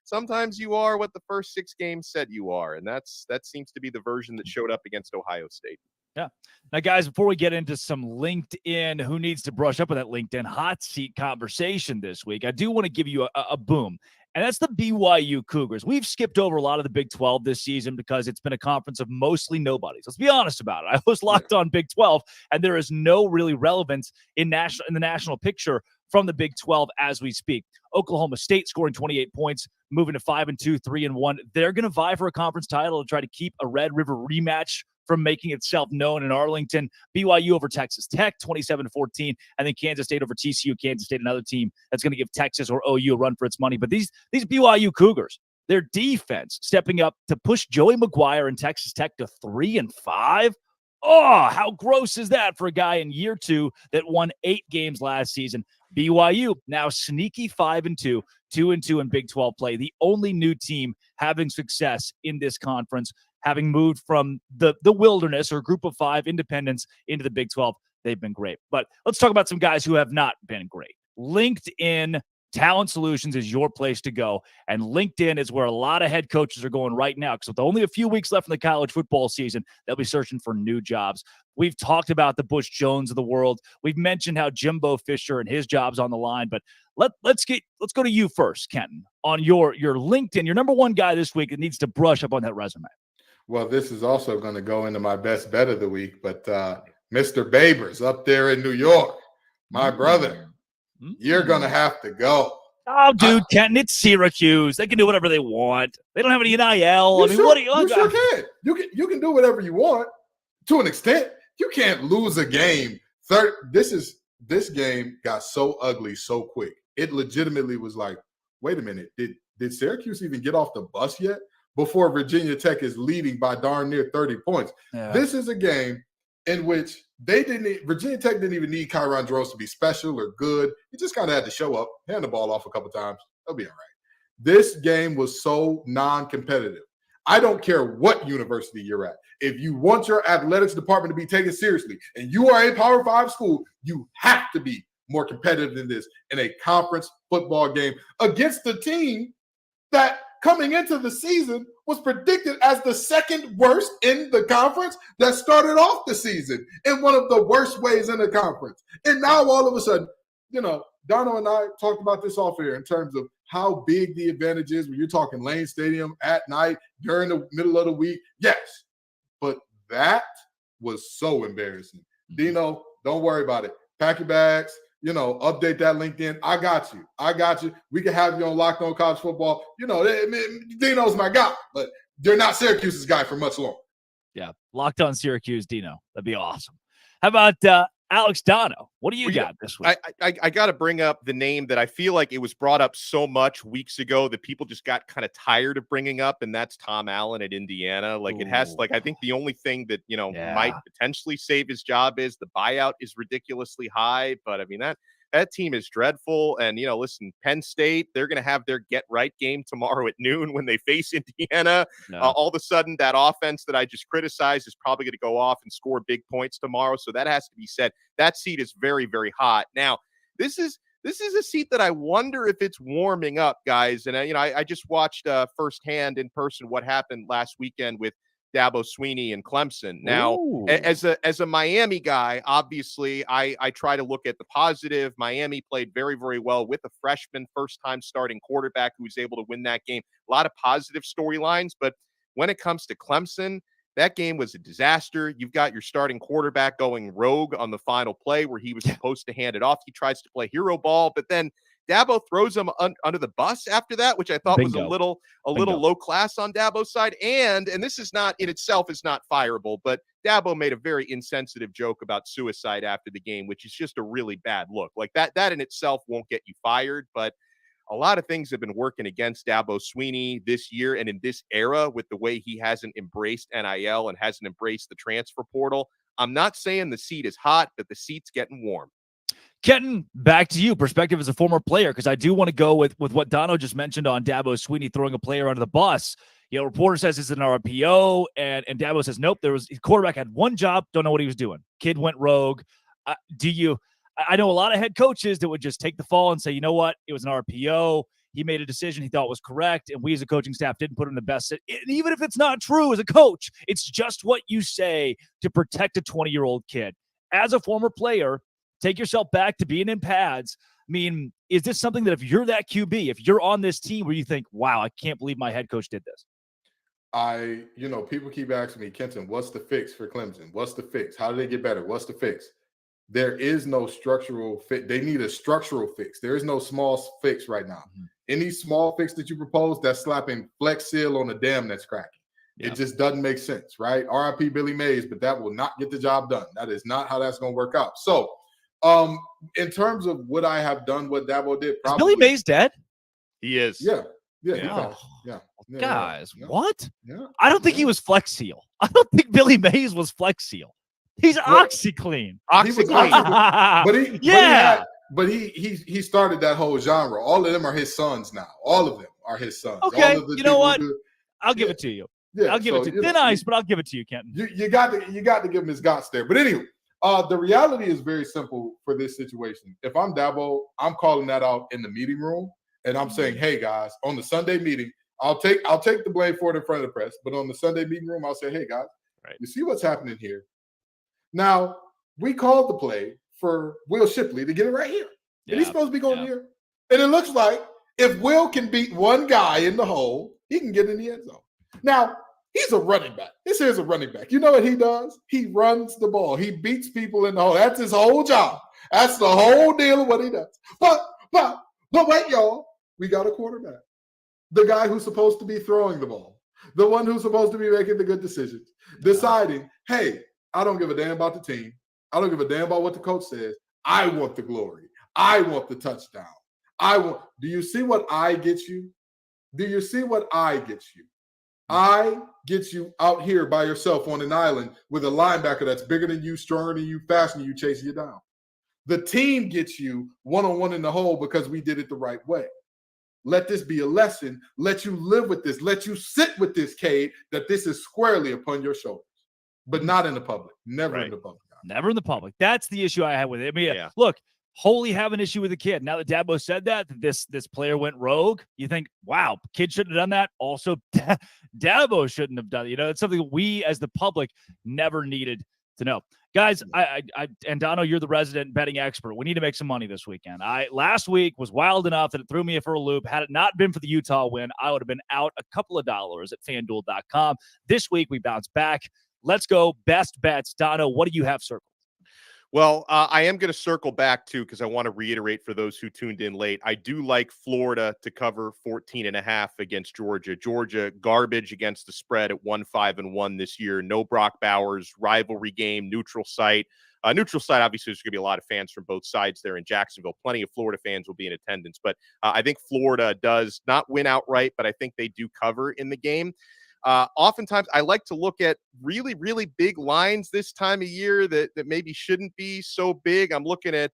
sometimes you are what the first 6 games said you are. And that seems to be the version that showed up against Ohio State. Yeah. Now, guys, before we get into some LinkedIn, who needs to brush up on that LinkedIn hot seat conversation this week, I do want to give you a boom, and that's the BYU Cougars. We've skipped over a lot of the Big 12 this season because it's been a conference of mostly nobodies. Let's be honest about it. I was locked on Big 12, and there is no really relevance in the national picture from the Big 12 as we speak. Oklahoma State scoring 28 points, moving to 5-2, 3-1. They're going to vie for a conference title to try to keep a Red River rematch from making itself known in Arlington. BYU over Texas Tech, 27-14, and then Kansas State over TCU. Kansas State, another team that's going to give Texas or OU a run for its money. But these BYU Cougars, their defense stepping up to push Joey McGuire and Texas Tech to 3-5. Oh, how gross is that for a guy in year 2 that won 8 games last season? BYU now sneaky 5-2, 2-2 in Big 12 play. The only new team having success in this conference, having moved from the wilderness or group of 5 independents into the Big 12. They've been great. But let's talk about some guys who have not been great. LinkedIn Talent Solutions is your place to go. And LinkedIn is where a lot of head coaches are going right now, because with only a few weeks left in the college football season, they'll be searching for new jobs. We've talked about the Bush Jones of the world. We've mentioned how Jimbo Fisher and his job's on the line. But let's go to you first, Kenton, on your LinkedIn, your number one guy this week that needs to brush up on that resume. Well, this is also going to go into my best bet of the week, but Mr. Babers up there in New York, my brother, you're going to have to go. Oh, dude, Kenton, it's Syracuse. They can do whatever they want. They don't have any NIL. What do you sure can. You can do whatever you want to an extent. You can't lose a game. This game got so ugly so quick. It legitimately was like, wait a minute, did Syracuse even get off the bus yet? Before Virginia Tech is leading by darn near 30 points. Yeah. This is a game in which Virginia Tech didn't even need Kyron Drones to be special or good. He just kind of had to show up, hand the ball off a couple times. They'll be all right. This game was so non-competitive. I don't care what university you're at. If you want your athletics department to be taken seriously and you are a Power 5 school, you have to be more competitive than this in a conference football game against the team that coming into the season was predicted as the second worst in the conference that started off the season in one of the worst ways in the conference. And now all of a sudden, Dono and I talked about this off air in terms of how big the advantage is when you're talking Lane Stadium at night during the middle of the week. Yes, but that was so embarrassing. Dino, don't worry about it. Pack your bags. Update that LinkedIn. I got you. We can have you on Locked On College Football. Dino's my guy, but they're not Syracuse's guy for much longer. Yeah, Locked On Syracuse, Dino. That'd be awesome. How about Alex Dono? What do you got this week? I got to bring up the name that I feel like it was brought up so much weeks ago that people just got kind of tired of bringing up, and that's Tom Allen at Indiana. I think the only thing that, might potentially save his job is the buyout is ridiculously high. But I mean, that team is dreadful. And, listen, Penn State, they're going to have their get right game tomorrow at noon when they face Indiana. No. All of a sudden, that offense that I just criticized is probably going to go off and score big points tomorrow. So that has to be said. That seat is very, very hot. Now, this is a seat that I wonder if it's warming up, guys. And, I just watched firsthand in person what happened last weekend with Dabo Swinney and Clemson. Now, as a Miami guy, obviously, I try to look at the positive. Miami played very, very well with a freshman, first-time starting quarterback who was able to win that game. A lot of positive storylines, but when it comes to Clemson, that game was a disaster. You've got your starting quarterback going rogue on the final play where he was supposed to hand it off. He tries to play hero ball, but then Dabo throws him under the bus after that, which I thought was a little low class on Dabo's side. And this is not in itself is not fireable, but Dabo made a very insensitive joke about suicide after the game, which is just a really bad look. Like that in itself won't get you fired, but a lot of things have been working against Dabo Swinney this year and in this era with the way he hasn't embraced NIL and hasn't embraced the transfer portal. I'm not saying the seat is hot, but the seat's getting warm. Kenton, back to you. Perspective as a former player, because I do want to go with what Dono just mentioned on Dabo Swinney throwing a player under the bus. Reporter says it's an RPO, and Dabo says, nope, his quarterback had one job, don't know what he was doing. Kid went rogue. I know a lot of head coaches that would just take the fall and say, you know what, it was an RPO. He made a decision he thought was correct, and we as a coaching staff didn't put him in the best. And even if it's not true as a coach, it's just what you say to protect a 20-year-old kid. As a former player, take yourself back to being in pads. I mean, is this something that if you're that QB, if you're on this team where you think, wow, I can't believe my head coach did this? People keep asking me, Kenton, what's the fix for Clemson? What's the fix? How do they get better? What's the fix? There is no structural fix. They need a structural fix. There is no small fix right now. Mm-hmm. Any small fix that you propose, that's slapping Flex Seal on a dam that's cracking. Yeah. It just doesn't make sense, right? RIP Billy Mays, but that will not get the job done. That is not how that's going to work out. So, in terms of what I have done, what Dabo did, probably. Is Billy Mays dead? He is. Yeah. Yeah. Yeah. Yeah. Guys, Yeah. what? Yeah. I don't think he was Flex Seal. I don't think Billy Mays was Flex Seal. He's OxyClean. OxyClean. But he started that whole genre. All of them are his sons now. All of them are his sons. Okay, all of the you know what? who, I'll give it to you. Yeah, I'll give it to you. Thin ice, but I'll give it to you, Kenton. You got to give him his guts there. But anyway, the reality is very simple for this situation. If I'm Dabo, I'm calling that out in the meeting room, and I'm saying, hey guys, on the Sunday meeting, I'll take the blame for it in front of the press. But on the Sunday meeting room, I'll say, hey guys, you see what's happening here? Now, we called the play for Will Shipley to get it right here. And he's supposed to be going here. And it looks like if Will can beat one guy in the hole, he can get in the end zone. Now, he's a running back. This here's a running back. You know what he does? He runs the ball. He beats people in the hole. That's his whole job. That's the whole deal of what he does. But wait, y'all. We got a quarterback. The guy who's supposed to be throwing the ball. The one who's supposed to be making the good decisions. Deciding, hey, I don't give a damn about the team. I don't give a damn about what the coach says. I want the glory. I want the touchdown. Do you see what I get you? Do you see what I get you? I get you out here by yourself on an island with a linebacker that's bigger than you, stronger than you, faster than you, chasing you down. The team gets you one-on-one in the hole because we did it the right way. Let this be a lesson. Let you live with this. Let you sit with this, Cade, that this is squarely upon your shoulders, but not in the public. Never in the public. Never in the public. That's the issue I have with it. I mean, look, wholly have an issue with the kid. Now that Dabo said that this player went rogue, you think, wow, kid shouldn't have done that. Also, Dabo shouldn't have done it. You know, it's something we as the public never needed to know. Guys, and Dono, you're the resident betting expert. We need to make some money this weekend. Last week was wild enough that it threw me for a loop. Had it not been for the Utah win, I would have been out a couple of dollars at FanDuel.com. This week we bounced back. Let's go. Best bets. Dono, what do you have circled? Well, I am going to circle back too, because I want to reiterate for those who tuned in late. I do like Florida to cover 14.5 against Georgia. Georgia garbage against the spread at 1-5-1 this year. No Brock Bowers, rivalry game, neutral site. Neutral site, obviously, there's going to be a lot of fans from both sides there in Jacksonville. Plenty of Florida fans will be in attendance. But I think Florida does not win outright, but I think they do cover in the game. Oftentimes, I like to look at really, really big lines this time of year that maybe shouldn't be so big. I'm looking at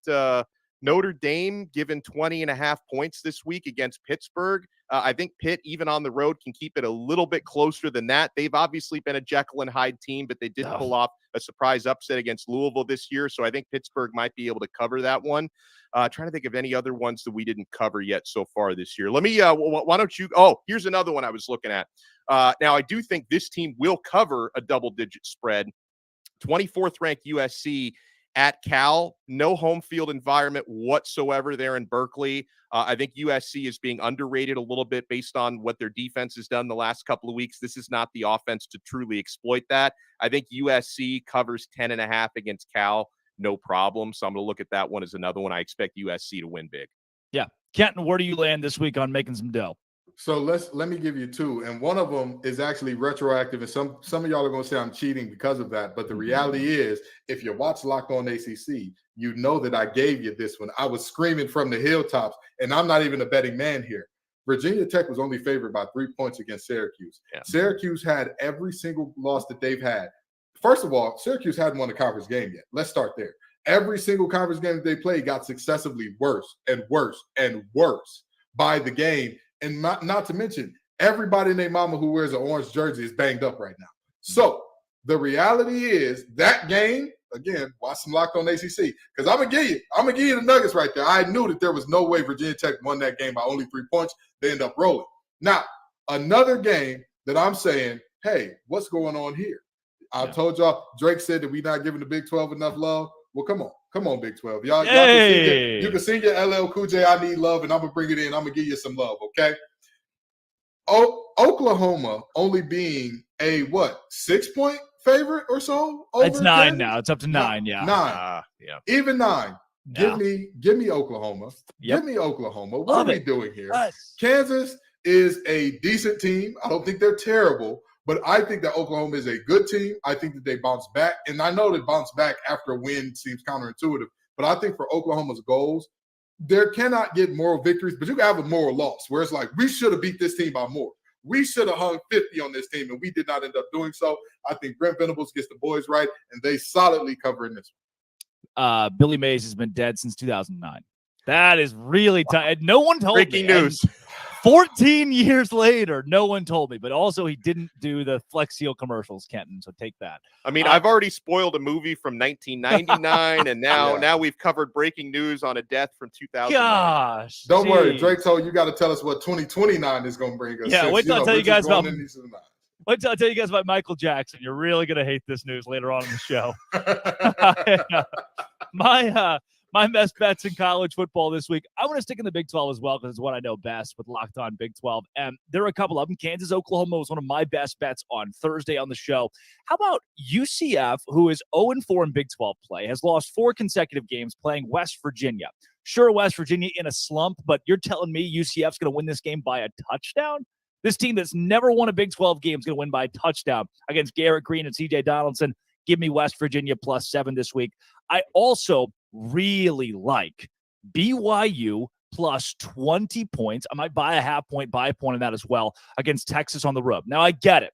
Notre Dame given 20.5 points this week against Pittsburgh. I think Pitt, even on the road, can keep it a little bit closer than that. They've obviously been a Jekyll and Hyde team, but they did pull off a surprise upset against Louisville this year. So I think Pittsburgh might be able to cover that one. Trying to think of any other ones that we didn't cover yet so far this year. Let me, why don't you, here's another one I was looking at. Now, I do think this team will cover a double-digit spread. 24th ranked USC at Cal, no home field environment whatsoever there in Berkeley. I think USC is being underrated a little bit based on what their defense has done the last couple of weeks. This is not the offense to truly exploit that. I think USC covers 10.5 against Cal, no problem. So I'm going to look at that one as another one. I expect USC to win big. Yeah. Kenton, where do you land this week on making some dough? So let me give you two, and one of them is actually retroactive, and some of y'all are going to say I'm cheating because of that. But the reality is, if you watch Locked On ACC, you know that I gave you this one. I was screaming from the hilltops, and I'm not even a betting man here. Virginia Tech was only favored by 3 points against Syracuse. Yeah. Syracuse had every single loss that they've had. First of all, Syracuse hadn't won a conference game yet. Let's start there. Every single conference game that they played got successively worse and worse and worse by the game. And not to mention, everybody and their mama who wears an orange jersey is banged up right now. So the reality is that game, again, watch some Locked On ACC, because I'm gonna give you the nuggets right there. I knew that there was no way Virginia Tech won that game by only 3 points. They end up rolling. Now, another game that I'm saying, hey, what's going on here? I told y'all, Drake said that we're not giving the Big 12 enough love. Well, come on, Big 12. Y'all you can sing your LL Cool J, I Need Love, and I'm going to bring it in. I'm going to give you some love, okay? Oklahoma only being a, 6-point favorite or so? It's 9 now. It's up to 9, yeah. 9. Even 9. Give me Oklahoma. Give me Oklahoma. What are we doing here? Kansas is a decent team. I don't think they're terrible, But I think that Oklahoma is a good team. I think that they bounce back. And I know that bounce back after a win seems counterintuitive. But I think for Oklahoma's goals, there cannot get moral victories, but you can have a moral loss where it's like, we should have beat this team by more. We should have hung 50 on this team, and we did not end up doing so. I think Brent Venables gets the boys right, and they solidly cover in this one. Billy Mays has been dead since 2009. That is really tough. No one told me. Breaking news. 14 years later, no one told me. But also, he didn't do the Flex Seal commercials, Kenton, so take that. I mean, I've already spoiled a movie from 1999, and now we've covered breaking news on a death from 2000. Gosh. Don't worry. Drake told you got to tell us what 2029 is going to bring us. Yeah, wait till I tell you guys about Wait till I tell you guys about Michael Jackson. You're really going to hate this news later on in the show. My best bets in college football this week, I'm going to stick in the Big 12 as well because it's what I know best with Locked On Big 12. And there are a couple of them. Kansas, Oklahoma was one of my best bets on Thursday on the show. How about UCF, who is 0-4 in Big 12 play, has lost 4 consecutive games playing West Virginia. Sure, West Virginia in a slump, but you're telling me UCF's going to win this game by a touchdown? This team that's never won a Big 12 game is going to win by a touchdown against Garrett Green and C.J. Donaldson. Give me West Virginia +7 this week. I also really like BYU +20 points. I might buy a half point, buy a point on that as well against Texas on the road. Now, I get it.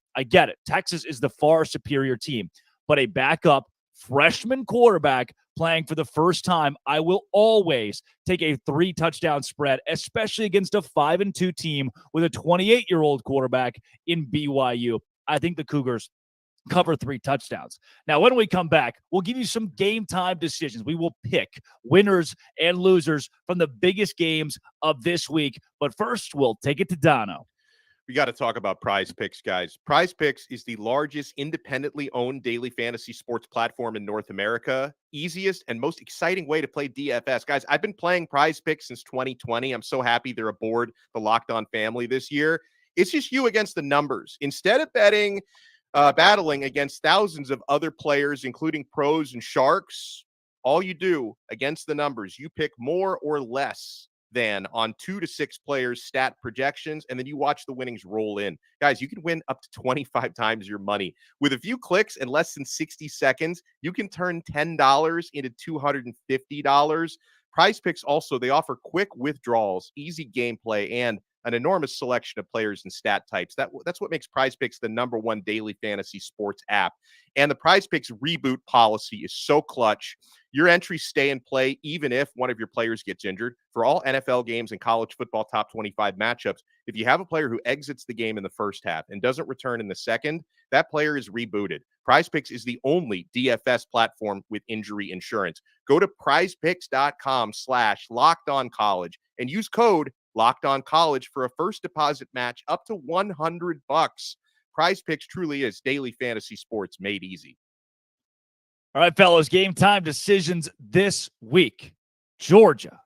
Texas is the far superior team, but a backup freshman quarterback playing for the first time, I will always take a 3-touchdown spread, especially against a 5-2 team with a 28-year-old quarterback in BYU. I think the Cougars cover 3 touchdowns. Now, when we come back, we'll give you some game time decisions. We will pick winners and losers from the biggest games of this week. But first, we'll take it to Dono. We got to talk about Prize Picks, guys. Prize Picks is the largest independently owned daily fantasy sports platform in North America. Easiest and most exciting way to play DFS. Guys, I've been playing Prize Picks since 2020. I'm so happy they're aboard the Locked On family this year. It's just you against the numbers. Instead of battling against thousands of other players, including pros and sharks, all you do against the numbers, you pick more or less than on 2 to 6 players' stat projections, and then you watch the winnings roll in. Guys, you can win up to 25 times your money. With a few clicks and less than 60 seconds, you can turn $10 into $250. Prize Picks also, they offer quick withdrawals, easy gameplay, and an enormous selection of players and stat types. That's what makes Prize Picks the #1 daily fantasy sports app. And the Prize Picks reboot policy is so clutch. Your entries stay in play even if one of your players gets injured. For all NFL games and college football top 25 matchups, if you have a player who exits the game in the first half and doesn't return in the second, that player is rebooted. Prize Picks is the only DFS platform with injury insurance. Go to prizepicks.com/lockedoncollege and use code Locked On College for a first deposit match up to $100. Prize Picks truly is daily fantasy sports made easy. All right, fellas, game time decisions this week. Georgia,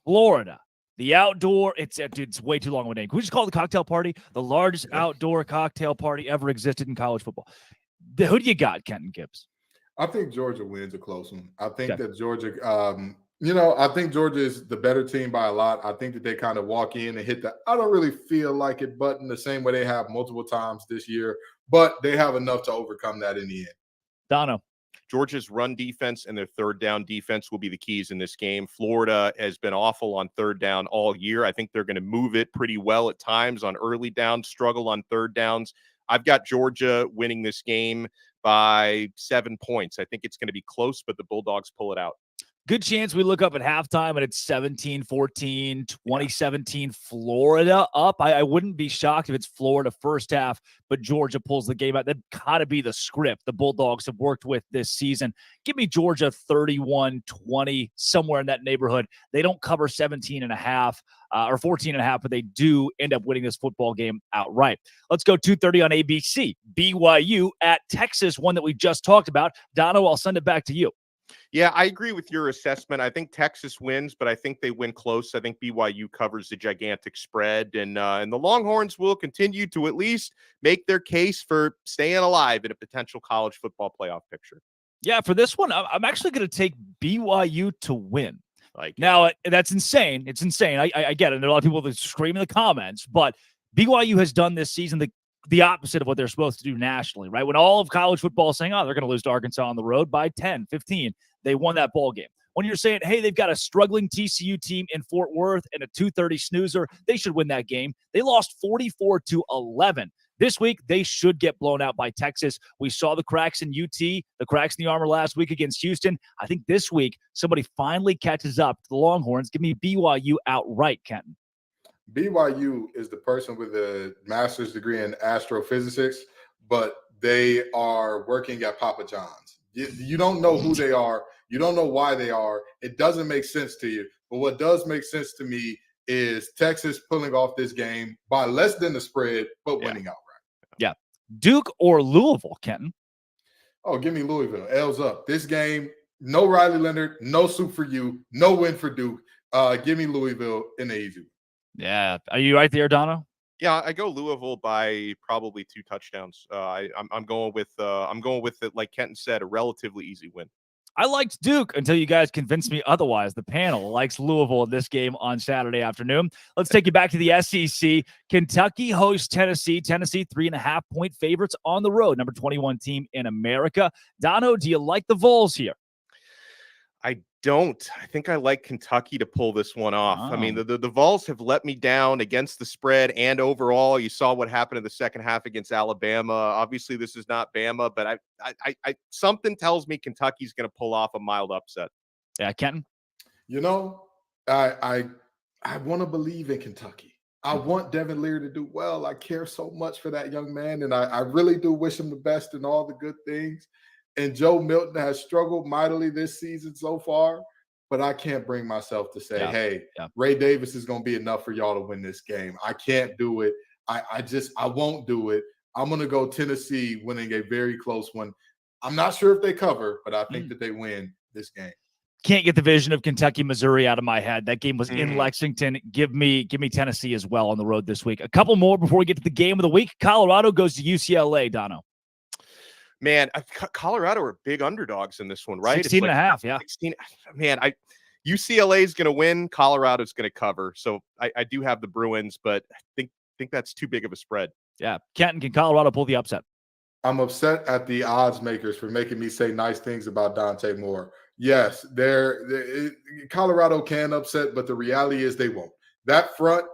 Florida, the outdoor. It's way too long of a name. Can we just call it the cocktail party? The largest outdoor cocktail party ever existed in college football. Who do you got, Kenton Gibbs? I think Georgia wins a close one. I think that Georgia I think Georgia is the better team by a lot. I think that they kind of walk in and hit the I don't really feel like it button the same way they have multiple times this year, but they have enough to overcome that in the end. Dono. Georgia's run defense and their third down defense will be the keys in this game. Florida has been awful on third down all year. I think they're going to move it pretty well at times on early downs, struggle on third downs. I've got Georgia winning this game by 7 points. I think it's going to be close, but the Bulldogs pull it out. Good chance we look up at halftime and it's 17-14, 2017 Florida up. I wouldn't be shocked if it's Florida first half, but Georgia pulls the game out. That'd got to be the script the Bulldogs have worked with this season. Give me Georgia 31-20, somewhere in that neighborhood. They don't cover 17.5 or 14.5, but they do end up winning this football game outright. Let's go 2:30 on ABC. BYU at Texas, one that we just talked about. Dono, I'll send it back to you. Yeah, I agree with your assessment. I think Texas wins, but I think they win close. I think BYU covers the gigantic spread, and the Longhorns will continue to at least make their case for staying alive in a potential college football playoff picture. Yeah, for this one, I'm actually going to take BYU to win. Now, that's insane. It's insane. I get it. There are a lot of people that scream in the comments, but BYU has done this season the the opposite of what they're supposed to do nationally, right? When all of college football is saying, oh, they're going to lose to Arkansas on the road by 10, 15, they won that ball game. When you're saying, hey, they've got a struggling TCU team in Fort Worth and a 2:30 snoozer, they should win that game. They lost 44-11. This week, they should get blown out by Texas. We saw the cracks in UT, the cracks in the armor last week against Houston. I think this week, somebody finally catches up to the Longhorns. Give me BYU outright, Kenton. BYU is the person with a master's degree in astrophysics, but they are working at Papa John's. You don't know who they are. You don't know why they are. It doesn't make sense to you. But what does make sense to me is Texas pulling off this game by less than the spread, but winning outright. Yeah. Duke or Louisville, Kenton? Oh, give me Louisville. L's up. This game, no Riley Leonard, no soup for you, no win for Duke. Give me Louisville in the easy. Yeah. Are you right there, Dono? Yeah, I go Louisville by probably 2 touchdowns. I'm going with it, like Kenton said, a relatively easy win. I liked Duke until you guys convinced me otherwise. The panel likes Louisville in this game on Saturday afternoon. Let's take you back to the SEC. Kentucky hosts Tennessee. Tennessee 3.5-point favorites on the road. Number 21 team in America. Dono, do you like the Vols here? I don't. I think I like Kentucky to pull this one off. I mean, the Vols have let me down against the spread and overall. You saw what happened in the second half against Alabama. Obviously, this is not Bama, but I something tells me Kentucky's going to pull off a mild upset. Yeah, Kenton? You know, I want to believe in Kentucky. I want Devin Leary to do well. I care so much for that young man, and I really do wish him the best in all the good things. And Joe Milton has struggled mightily this season so far, but I can't bring myself to say, hey, Ray Davis is going to be enough for y'all to win this game. I can't do it. I won't do it. I'm going to go Tennessee winning a very close one. I'm not sure if they cover, but I think that they win this game. Can't get the vision of Kentucky, Missouri out of my head. That game was in Lexington. Give me Tennessee as well on the road this week. A couple more before we get to the game of the week. Colorado goes to UCLA, Dono. Man, Colorado are big underdogs in this one, right? 16.5, yeah. 16. Man, UCLA is going to win. Colorado's going to cover. So I do have the Bruins, but I think that's too big of a spread. Yeah. Kenton, can Colorado pull the upset? I'm upset at the odds makers for making me say nice things about Dante Moore. Yes, Colorado can upset, but the reality is they won't. That front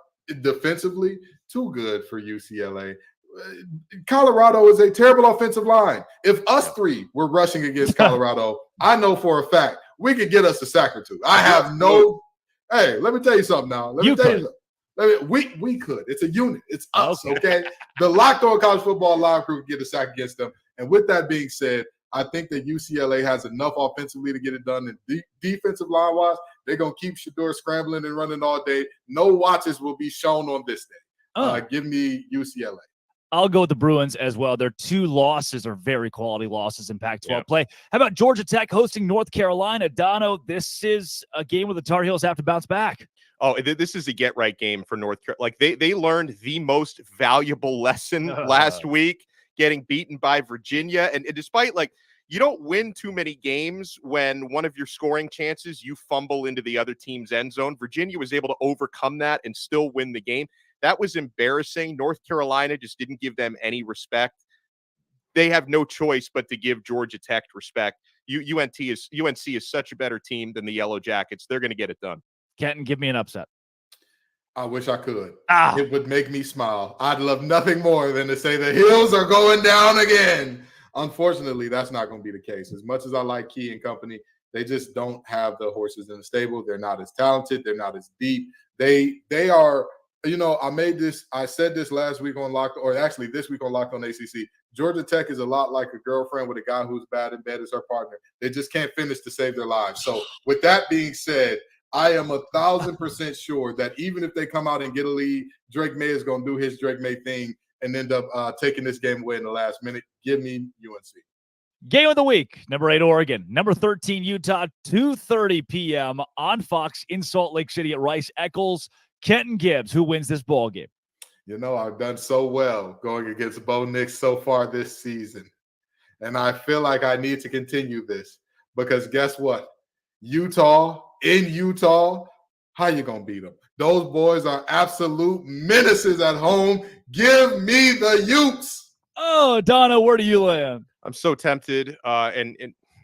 defensively, too good for UCLA. Colorado is a terrible offensive line. If us three were rushing against Colorado, I know for a fact we could get us a sack or two. I have no. Hey, let me tell you something now. We could. It's a unit. It's us. Okay. The Locked On College Football Live crew can get a sack against them. And with that being said, I think that UCLA has enough offensively to get it done. And defensive line wise, they're gonna keep Shedeur scrambling and running all day. No watches will be shown on this day. Give me UCLA. I'll go with the Bruins as well. Their 2 losses are very quality losses in Pac-12 play. How about Georgia Tech hosting North Carolina? Dono, this is a game where the Tar Heels have to bounce back. Oh, this is a get-right game for North Carolina. Like, they learned the most valuable lesson last week, getting beaten by Virginia. And despite, like, you don't win too many games when one of your scoring chances, you fumble into the other team's end zone. Virginia was able to overcome that and still win the game. That was embarrassing. North Carolina just didn't give them any respect. They have no choice but to give Georgia Tech respect. UNC is such a better team than the Yellow Jackets. They're going to get it done. Kenton, give me an upset. I wish I could. It would make me smile. I'd love nothing more than to say the Heels are going down again. Unfortunately, that's not going to be the case. As much as I like Key and company, they just don't have the horses in the stable. They're not as talented. They're not as deep. They are. You know, I said this last week on this week on Locked On ACC. Georgia Tech is a lot like a girlfriend with a guy who's bad in bed as her partner. They just can't finish to save their lives. So with that being said, I am 1,000% sure that even if they come out and get a lead, Drake May is going to do his Drake May thing and end up taking this game away in the last minute. Give me UNC. Game of the week, number 8, Oregon. Number 13, Utah, 2:30 p.m. on Fox in Salt Lake City at Rice-Eccles. Kenton Gibbs, who wins this ball game? You know, I've done so well going against Bo Nix so far this season. And I feel like I need to continue this because guess what? Utah, how you going to beat them? Those boys are absolute menaces at home. Give me the Utes. Oh, Donna, where do you land? I'm so tempted. And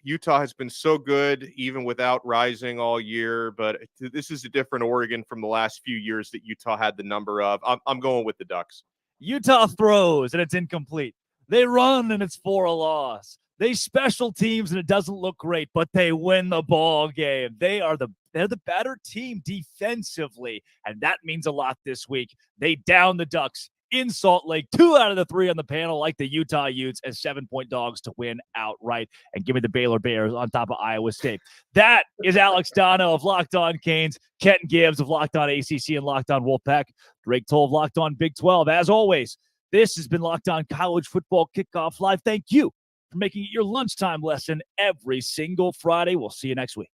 Utah has been so good, even without rising all year. But this is a different Oregon from the last few years that Utah had the number of. I'm going with the Ducks. Utah throws and it's incomplete. They run and it's for a loss. They special teams and it doesn't look great, but they win the ball game. They're the better team defensively, and that means a lot this week. They down the Ducks in Salt Lake. 2 out of the 3 on the panel like the Utah Utes as 7-point dogs to win outright. And give me the Baylor Bears on top of Iowa State. That is Alex Dono of Locked On Canes, Kenton Gibbs of Locked On ACC and Locked On Wolfpack, Drake Toll of Locked On Big 12. As always, this has been Locked On College Football Kickoff Live. Thank you for making it your lunchtime lesson every single Friday. We'll see you next week.